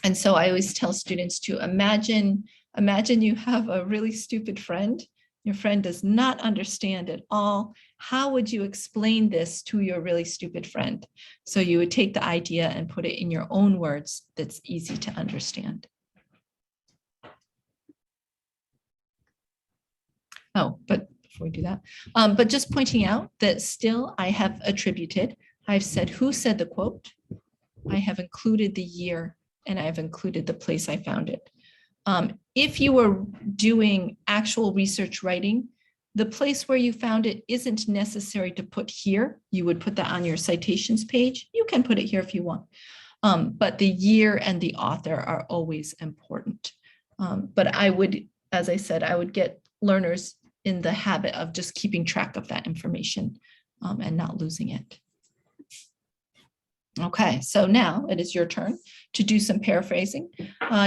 And so I always tell students to imagine you have a really stupid friend. Your friend does not understand at all. How would you explain this to your really stupid friend? So you would take the idea and put it in your own words that's easy to understand. Oh, but before we do that, but just pointing out that still I have attributed, I've said who said the quote, I have included the year, and I've included the place I found it. If you were doing actual research writing, the place where you found it isn't necessary to put here. You would put that on your citations page. You can put it here if you want. But the year and the author are always important. But I would, as I said, I would get learners in the habit of just keeping track of that information and not losing it. Okay, so now it is your turn to do some paraphrasing.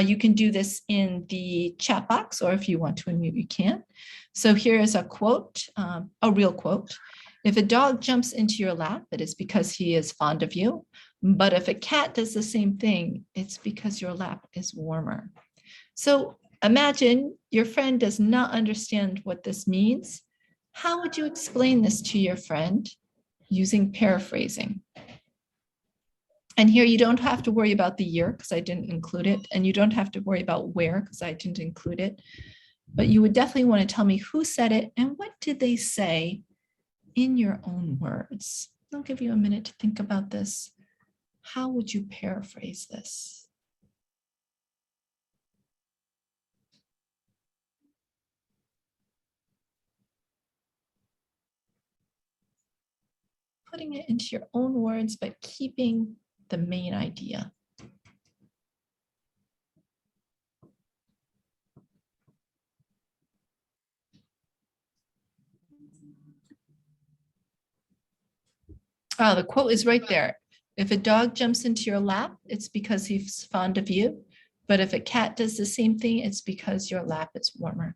You can do this in the chat box, or if you want to unmute, you can. So here is a quote, a real quote. If a dog jumps into your lap, it is because he is fond of you. But if a cat does the same thing, it's because your lap is warmer. So imagine your friend does not understand what this means. How would you explain this to your friend using paraphrasing? And here you don't have to worry about the year because I didn't include it. And you don't have to worry about where because I didn't include it. But you would definitely want to tell me who said it and what did they say in your own words. I'll give you a minute to think about this. How would you paraphrase this? Putting it into your own words, but keeping the main idea. Oh, the quote is right there. If a dog jumps into your lap, it's because he's fond of you. But if a cat does the same thing, it's because your lap is warmer.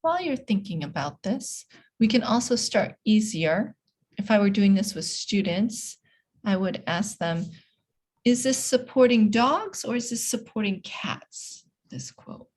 while you're thinking about this, we can also start easier. If I were doing this with students, I would ask them, is this supporting dogs or is this supporting cats? This quote.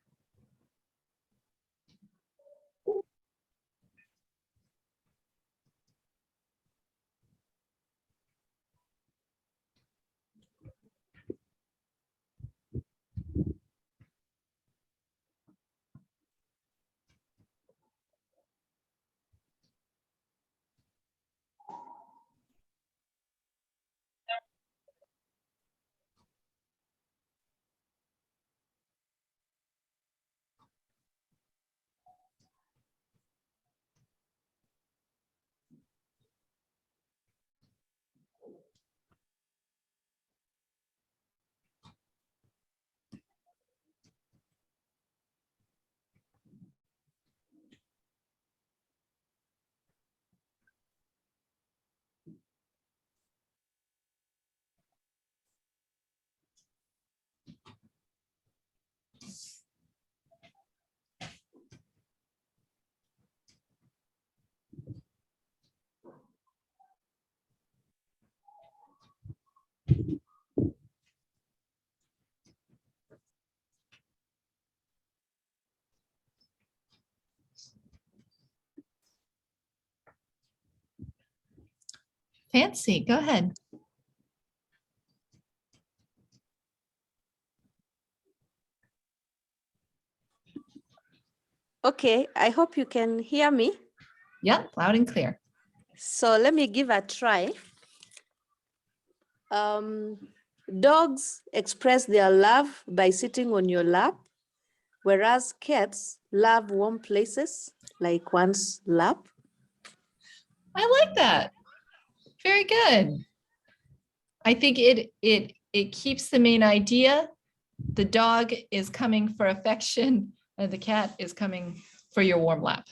Fancy, go ahead. Okay, I hope you can hear me. Yep, loud and clear. So let me give a try. Dogs express their love by sitting on your lap, whereas cats love warm places like one's lap. I like that. Very good. I think it keeps the main idea. The dog is coming for affection and the cat is coming for your warm lap.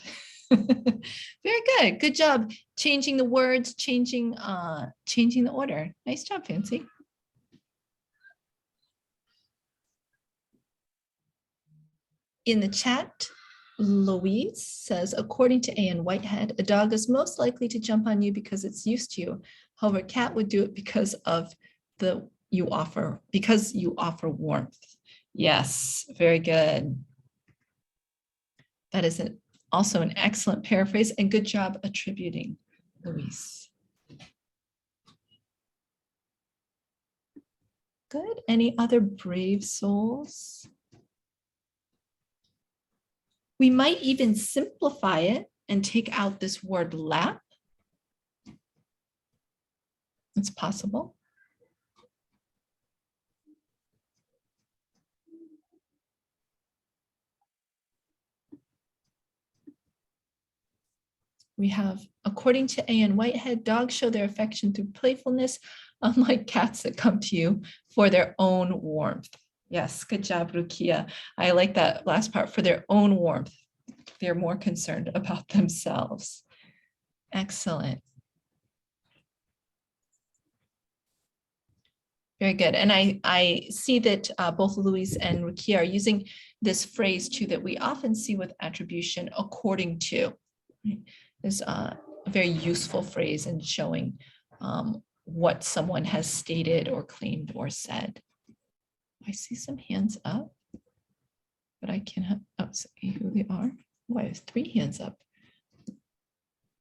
Very good. Good job changing the words, changing the order. Nice job, Fancy. In the chat, Louise says, according to A.N. Whitehead, a dog is most likely to jump on you because it's used to you. However, a cat would do it because you offer warmth. Yes, very good. That is also an excellent paraphrase and good job attributing, Louise. Good. Any other brave souls? We might even simplify it and take out this word lap. It's possible. We have, according to A.N. Whitehead, dogs show their affection through playfulness, unlike cats that come to you for their own warmth. Yes, good job, Rukia. I like that last part, for their own warmth. They're more concerned about themselves. Excellent. Very good. And I see that both Louise and Rukia are using this phrase too that we often see with attribution, according to. Is a very useful phrase in showing what someone has stated or claimed or said. I see some hands up, but I cannot see who they are. Oh, I have 3 hands up.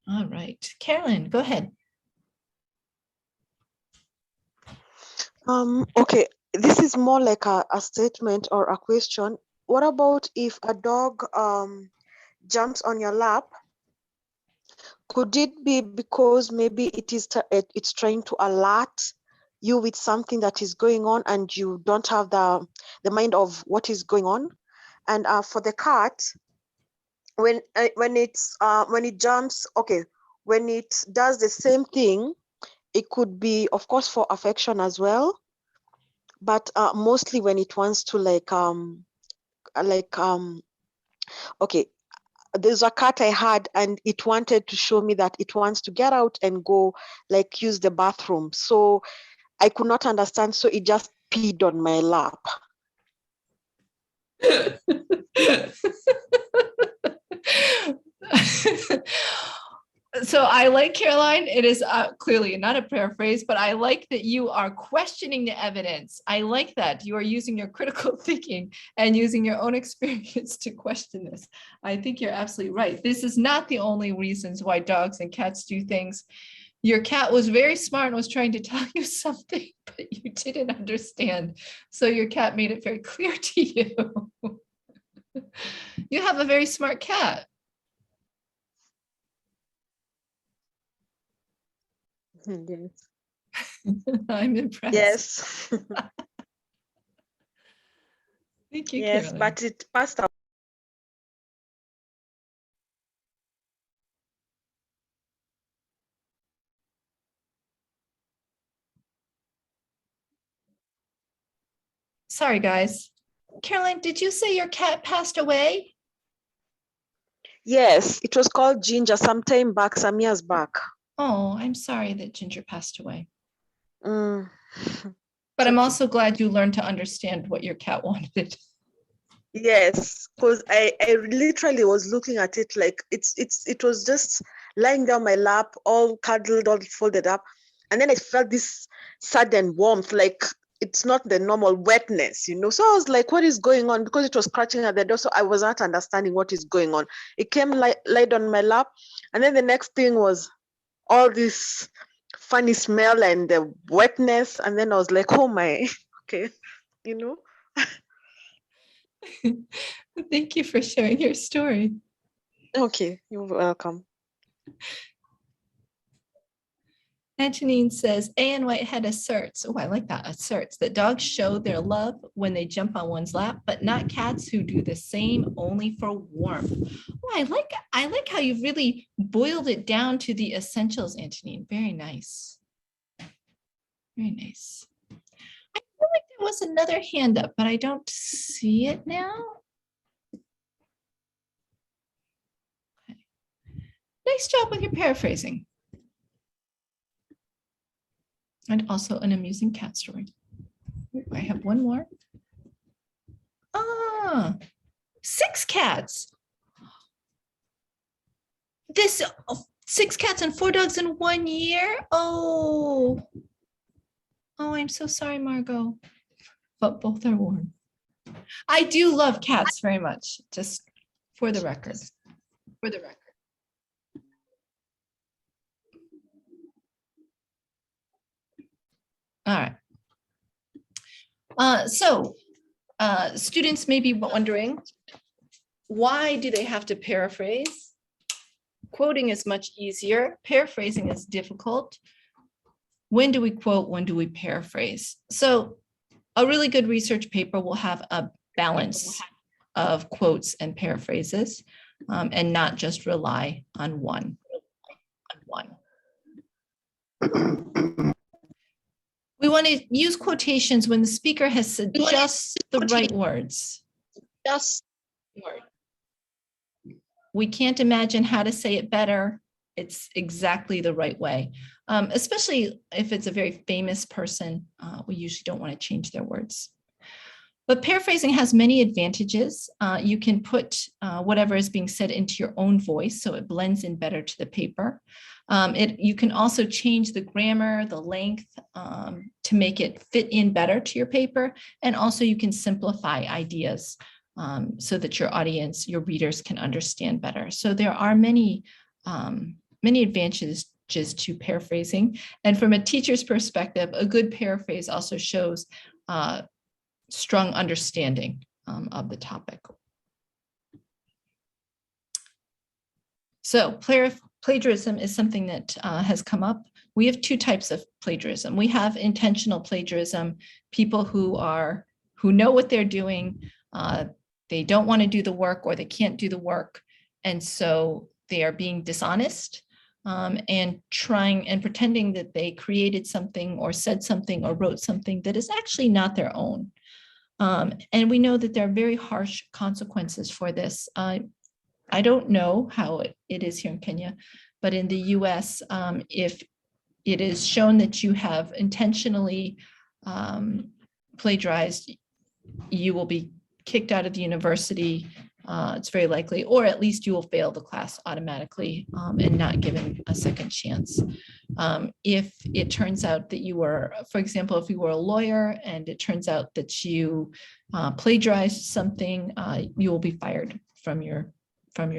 All right, Carolyn, go ahead. Okay, this is more like a statement or a question. What about if a dog jumps on your lap? Could it be because maybe it's trying to alert you with something that is going on and you don't have the mind of what is going on? And for the cat, when it jumps, okay, when it does the same thing, it could be, of course, for affection as well, but mostly when it wants to okay, there's a cat I had and it wanted to show me that it wants to get out and go like use the bathroom. So I could not understand. So it just peed on my lap. So I like, Caroline, it is clearly not a paraphrase, but I like that you are questioning the evidence. I like that you are using your critical thinking and using your own experience to question this. I think you're absolutely right. This is not the only reasons why dogs and cats do things. Your cat was very smart and was trying to tell you something, but you didn't understand. So your cat made it very clear to you. You have a very smart cat. Yes. I'm impressed. Yes. Thank you, Yes, Caroline. but it passed out. Sorry, guys. Caroline, did you say your cat passed away? Yes, it was called Ginger some time back, some years back. Oh, I'm sorry that Ginger passed away. Mm. But I'm okay. also glad you learned to understand what your cat wanted. Yes, because I literally was looking at it like it was just lying down my lap, all cuddled, all folded up. And then I felt this sudden warmth, like it's not the normal wetness, you know. So I was like, what is going on? Because it was scratching at the door. So I was not understanding what is going on. It came laid on my lap. And then the next thing was all this funny smell and the wetness. And then I was like, oh my, okay, you know. Thank you for sharing your story. Okay, you're welcome. Antonine says, A.N. Whitehead asserts, oh, I like that, asserts that dogs show their love when they jump on one's lap, but not cats who do the same only for warmth. Oh, I like how you really boiled it down to the essentials, Antonine. Very nice. Very nice. I feel like there was another hand up, but I don't see it now. Okay. Nice job with your paraphrasing. And also an amusing cat story. I have one more. Ah, 6 cats. This 6 cats and 4 dogs in 1 year. Oh, I'm so sorry, Margot. But both are warm. I do love cats very much, just for the record. For the record. All right. So students may be wondering, why do they have to paraphrase? Quoting is much easier. Paraphrasing is difficult. When do we quote? When do we paraphrase? So a really good research paper will have a balance of quotes and paraphrases and not just rely on one. We want to use quotations when the speaker has said just the right words. Just word. We can't imagine how to say it better. It's exactly the right way, especially if it's a very famous person. We usually don't want to change their words. But paraphrasing has many advantages. You can put whatever is being said into your own voice, so it blends in better to the paper. You can also change the grammar, the length to make it fit in better to your paper. And also you can simplify ideas so that your audience, your readers can understand better. So there are many advantages to paraphrasing. And from a teacher's perspective, a good paraphrase also shows strong understanding of the topic. So plagiarism is something that has come up. We have 2 types of plagiarism. We have intentional plagiarism, people who know what they're doing. They don't want to do the work or they can't do the work. And so they are being dishonest and trying and pretending that they created something or said something or wrote something that is actually not their own. And we know that there are very harsh consequences for this. I don't know how it is here in Kenya, but in the US, if it is shown that you have intentionally plagiarized, you will be kicked out of the university It's very likely, or at least you will fail the class automatically and not given a second chance. If it turns out that you were, for example, if you were a lawyer and it turns out that you plagiarized something, you will be fired from your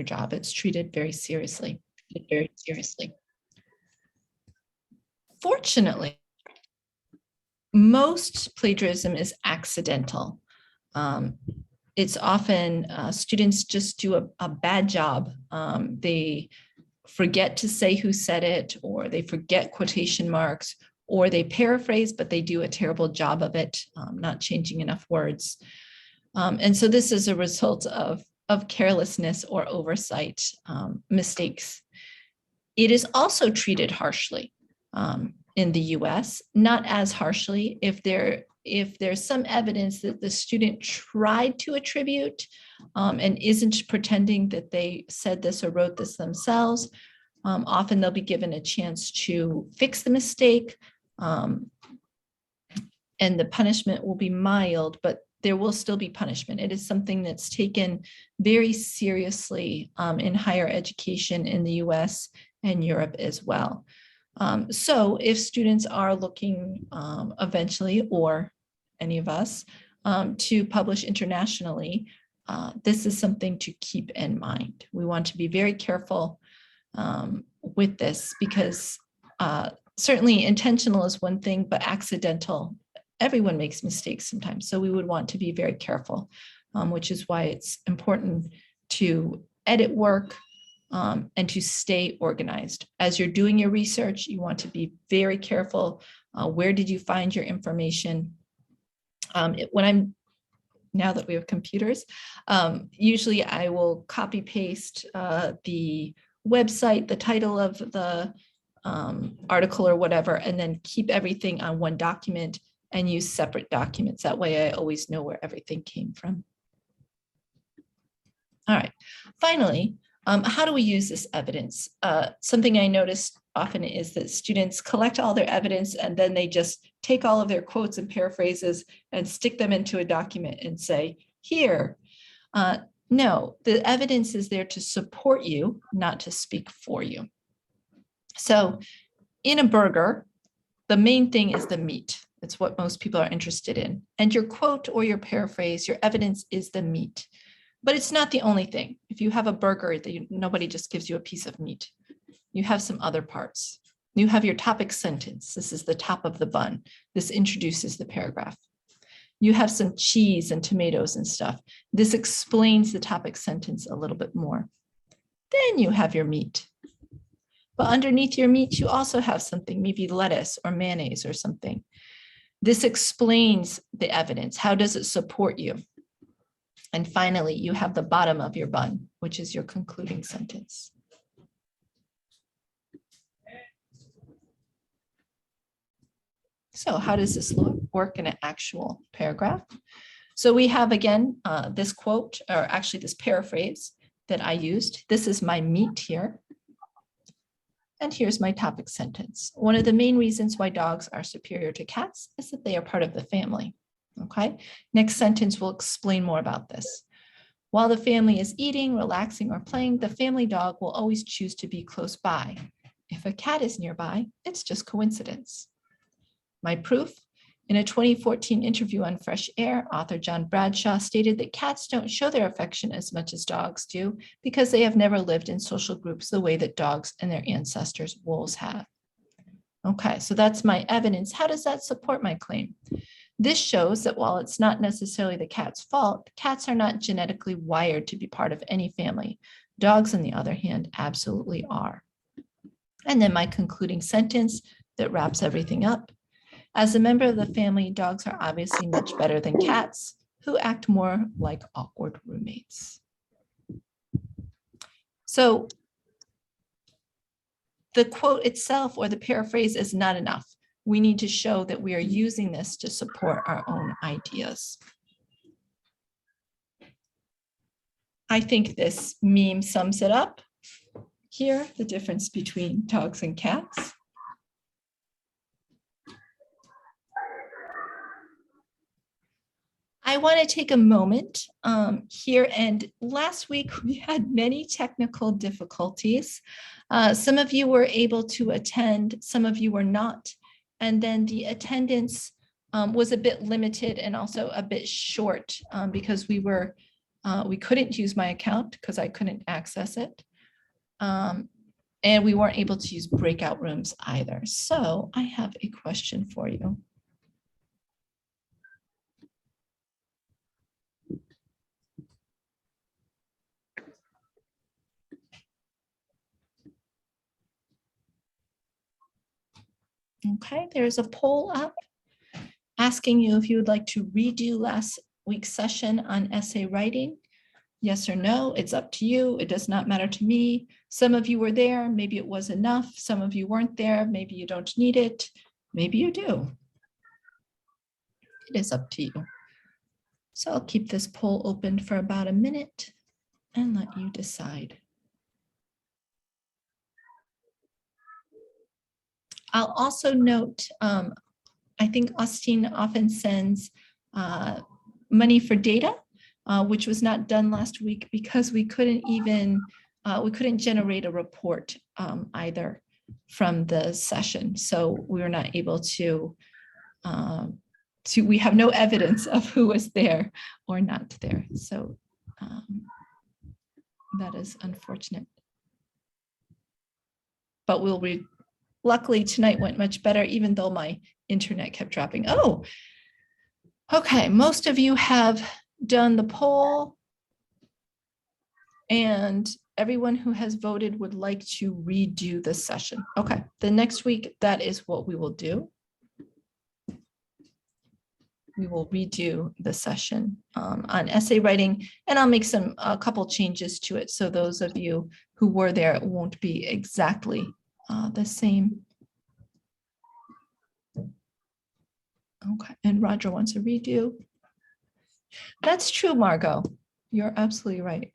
job. It's treated very seriously, very seriously. Fortunately, most plagiarism is accidental. It's often students just do a bad job. They forget to say who said it, or they forget quotation marks, or they paraphrase, but they do a terrible job of it, not changing enough words. And so this is a result of carelessness or oversight mistakes. It is also treated harshly in the US, not as harshly if there's some evidence that the student tried to attribute and isn't pretending that they said this or wrote this themselves. Often they'll be given a chance to fix the mistake, and the punishment will be mild, but there will still be punishment. It is something that's taken very seriously in higher education in the US and Europe as well. So if students are looking eventually, or any of us, to publish internationally, this is something to keep in mind. We want to be very careful with this, because certainly intentional is one thing, but accidental, everyone makes mistakes sometimes. So we would want to be very careful, which is why it's important to edit work and to stay organized. As you're doing your research, you want to be very careful. Where did you find your information? Now that we have computers, usually I will copy paste the website, the title of the article or whatever, and then keep everything on one document and use separate documents. That way I always know where everything came from. All right, finally, how do we use this evidence? Something I noticed often is that students collect all their evidence and then they just take all of their quotes and paraphrases and stick them into a document and say, here. No, the evidence is there to support you, not to speak for you. So in a burger, the main thing is the meat. It's what most people are interested in. And your quote or your paraphrase, your evidence is the meat. But it's not the only thing. If you have a burger, nobody just gives you a piece of meat. You have some other parts. You have your topic sentence. This is the top of the bun. This introduces the paragraph. You have some cheese and tomatoes and stuff. This explains the topic sentence a little bit more. Then you have your meat. But underneath your meat, you also have something, maybe lettuce or mayonnaise or something. This explains the evidence. How does it support you? And finally, you have the bottom of your bun, which is your concluding sentence. So how does this work in an actual paragraph? So we have, again, this quote, or actually this paraphrase that I used. This is my meat here. And here's my topic sentence. One of the main reasons why dogs are superior to cats is that they are part of the family. Okay, next sentence will explain more about this. While the family is eating, relaxing, or playing, the family dog will always choose to be close by. If a cat is nearby, it's just coincidence. My proof: in a 2014 interview on Fresh Air, author John Bradshaw stated that cats don't show their affection as much as dogs do because they have never lived in social groups the way that dogs and their ancestors, wolves, have. Okay, so that's my evidence. How does that support my claim? This shows that while it's not necessarily the cat's fault, cats are not genetically wired to be part of any family. Dogs, on the other hand, absolutely are. And then my concluding sentence that wraps everything up. As a member of the family, dogs are obviously much better than cats, who act more like awkward roommates. So the quote itself or the paraphrase is not enough. We need to show that we are using this to support our own ideas. I think this meme sums it up. Here, the difference between dogs and cats. I want to take a moment here, and last week we had many technical difficulties. Some of you were able to attend, some of you were not, and then the attendance was a bit limited and also a bit short because we couldn't use my account because I couldn't access it. And we weren't able to use breakout rooms either. So I have a question for you. Okay, there's a poll up asking you if you would like to redo last week's session on essay writing. Yes or no, it's up to you. It does not matter to me. Some of you were there, maybe it was enough. Some of you weren't there, maybe you don't need it. Maybe you do. It is up to you. So I'll keep this poll open for about a minute and let you decide. I'll also note, I think Austin often sends money for data, which was not done last week because we couldn't generate a report either from the session. So we were not able to, we have no evidence of who was there or not there. So that is unfortunate. But we'll read. Luckily, tonight went much better, even though my internet kept dropping. Oh, okay. Most of you have done the poll, and everyone who has voted would like to redo the session. Okay, the next week, that is what we will do. We will redo the session on essay writing, and I'll make a couple changes to it. So those of you who were there, it won't be exactly the same. Okay, and Roger wants a redo. That's true, Margot. You're absolutely right.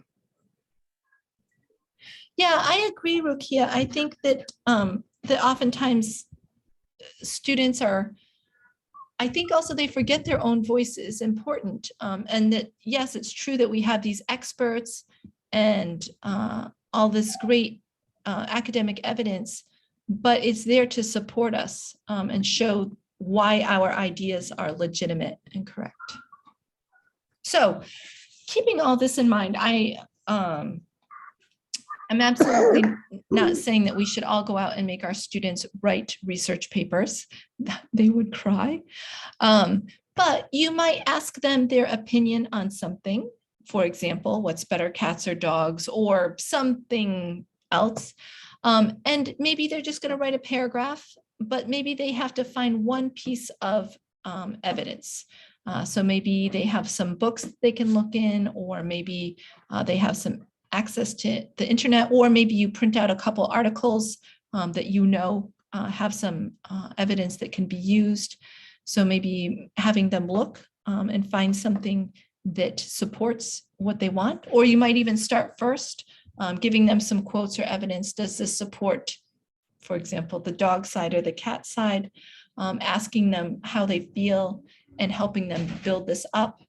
Yeah, I agree, Rukia. I think that that oftentimes students are, I think also they forget their own voice is important. And that, yes, it's true that we have these experts and all this great academic evidence, but it's there to support us and show why our ideas are legitimate and correct. So keeping all this in mind, I'm absolutely not saying that we should all go out and make our students write research papers. They would cry. But you might ask them their opinion on something. For example, what's better, cats or dogs, or something else. And maybe they're just going to write a paragraph, but maybe they have to find one piece of evidence. So maybe they have some books they can look in, or maybe they have some access to the internet, or maybe you print out a couple articles that you know have some evidence that can be used. So maybe having them look and find something that supports what they want, or you might even start first giving them some quotes or evidence. Does this support, for example, the dog side or the cat side? Asking them how they feel and helping them build this up,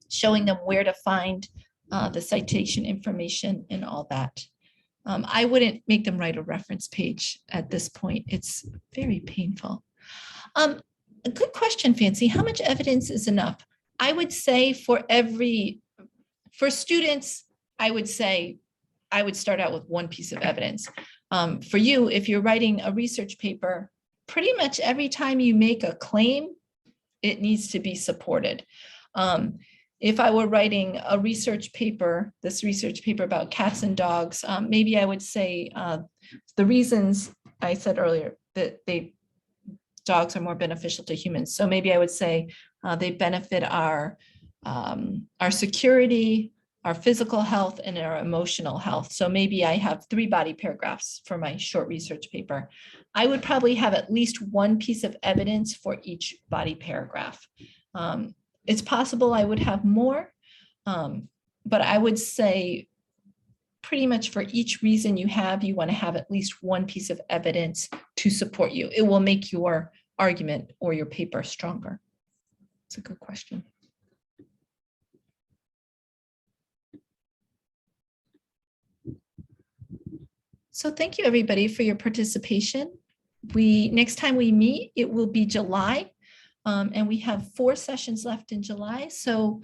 showing them where to find the citation information and all that. I wouldn't make them write a reference page at this point. It's very painful. A good question, Fancy. How much evidence is enough? I would say for students, I would say I would start out with one piece of evidence. For you, if you're writing a research paper, pretty much every time you make a claim, it needs to be supported. If I were writing a research paper, this research paper about cats and dogs, maybe I would say the reasons I said earlier that dogs are more beneficial to humans. So maybe I would say they benefit our security, our physical health, and our emotional health. So maybe I have 3 body paragraphs for my short research paper. I would probably have at least one piece of evidence for each body paragraph. It's possible I would have more, but I would say pretty much for each reason you want to have at least one piece of evidence to support you. It will make your argument or your paper stronger. It's a good question. So thank you, everybody, for your participation. Next time we meet, it will be July. And we have 4 sessions left in July. So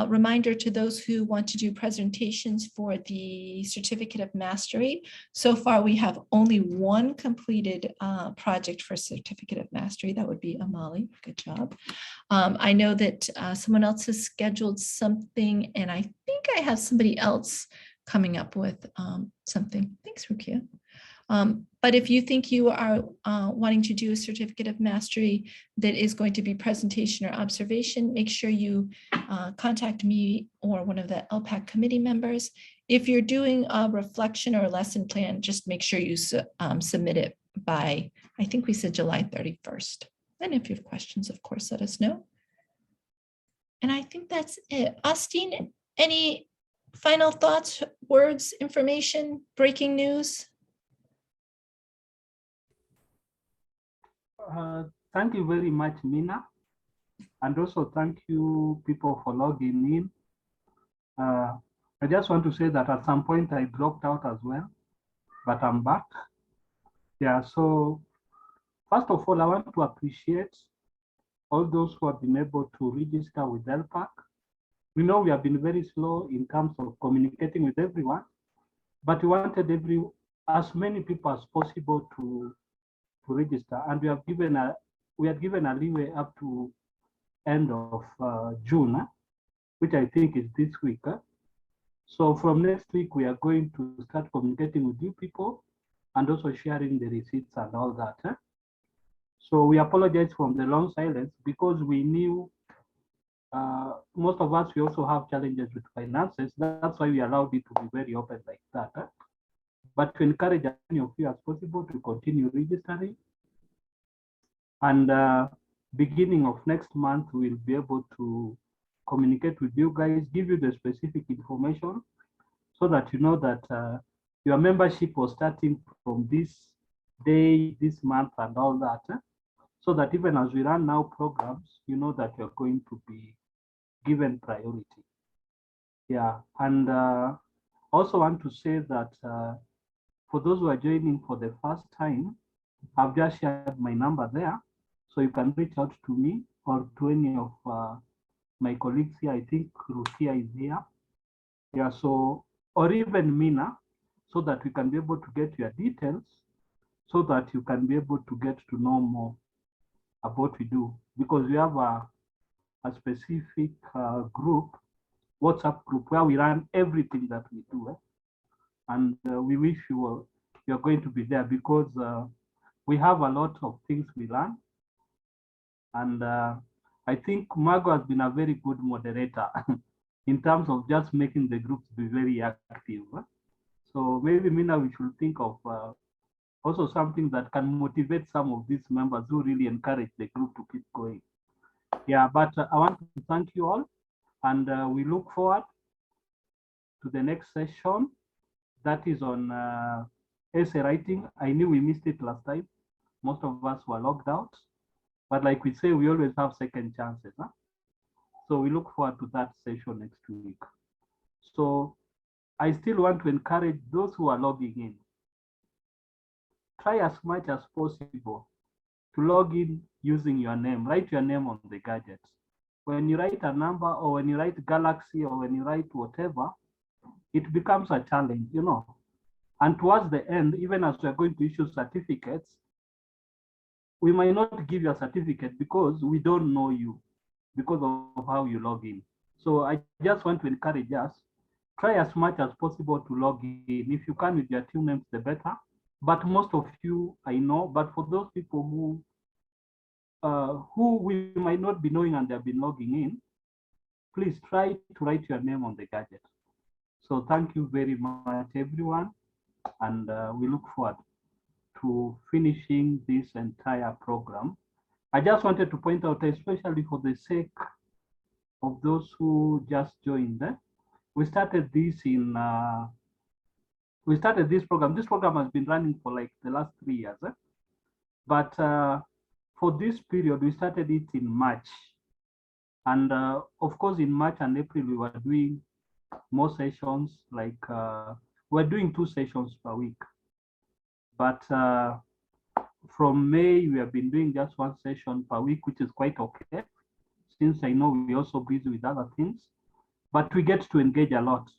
reminder to those who want to do presentations for the Certificate of Mastery. So far, we have only 1 completed project for Certificate of Mastery. That would be Amali. Good job. I know that someone else has scheduled something, and I think I have somebody else coming up with something. Thanks, Rukia. But if you think you are wanting to do a Certificate of Mastery that is going to be presentation or observation, make sure you contact me or one of the LPAC committee members. If you're doing a reflection or a lesson plan, just make sure you submit it by, I think we said July 31st. And if you have questions, of course, let us know. And I think that's it. Austin, any final thoughts, words, information, breaking news? Thank you very much, Mina. And also thank you people for logging in. I just want to say that at some point I dropped out as well, but I'm back. Yeah, so first of all, I want to appreciate all those who have been able to register with LPAC. We know we have been very slow in terms of communicating with everyone, but we wanted as many people as possible to register, and we had given a leeway up to end of June, which I think is this week. So from next week, we are going to start communicating with you people and also sharing the receipts and all that. So we apologize for the long silence because we knew most of us, we also have challenges with finances. That's why we allowed it to be very open like that. But to encourage as many of you as possible to continue registering. And beginning of next month, we'll be able to communicate with you guys, give you the specific information so that you know that your membership was starting from this day, this month, and all that. So that even as we run now programs, you know that you're going to be given priority. Yeah, and also want to say that for those who are joining for the first time, I've just shared my number there. So you can reach out to me or to any of my colleagues here. I think Rukia is here. Yeah, so, or even Mina, so that we can be able to get your details so that you can be able to get to know more about what we do. Because we have a specific group, WhatsApp group, where we run everything that we do. And we wish you're going to be there because we have a lot of things we learn. And I think Margo has been a very good moderator in terms of just making the groups be very active. So maybe, Mina, we should think of also something that can motivate some of these members who really encourage the group to keep going. Yeah, but I want to thank you all, and we look forward to the next session that is on essay writing. I knew we missed it last time. Most of us were logged out. But like we say, we always have second chances. So we look forward to that session next week. So I still want to encourage those who are logging in. Try as much as possible to log in using your name. Write your name on the gadget. When you write a number or when you write Galaxy or when you write whatever, it becomes a challenge, you know. And towards the end, even as we're going to issue certificates, we might not give you a certificate because we don't know you because of how you log in. So I just want to encourage us, try as much as possible to log in. If you can with your team names, the better. But most of you, I know, but for those people who we might not be knowing and they've been logging in, please try to write your name on the gadget. So thank you very much, everyone. And we look forward to finishing this entire program. I just wanted to point out, especially for the sake of those who just joined, we started this program. This program has been running for like the last 3 years. But for this period, we started it in March. And of course, in March and April, we were doing more sessions, like we're doing 2 sessions per week. But from May, we have been doing just one session per week, which is quite okay, since I know we're also busy with other things. But we get to engage a lot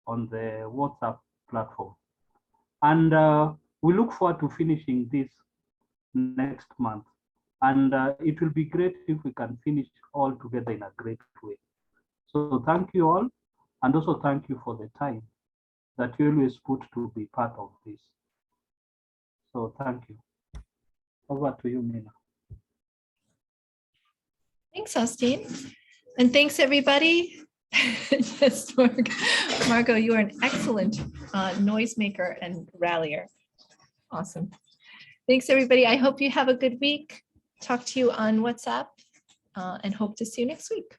on the WhatsApp platform. And we look forward to finishing this next month. And it will be great if we can finish all together in a great way. So thank you all. And also thank you for the time that you always put to be part of this. So thank you. Over to you, Mina. Thanks, Austin. And thanks, everybody. Yes, Margot, you are an excellent noisemaker and rallier. Awesome. Thanks, everybody. I hope you have a good week. Talk to you on WhatsApp and hope to see you next week.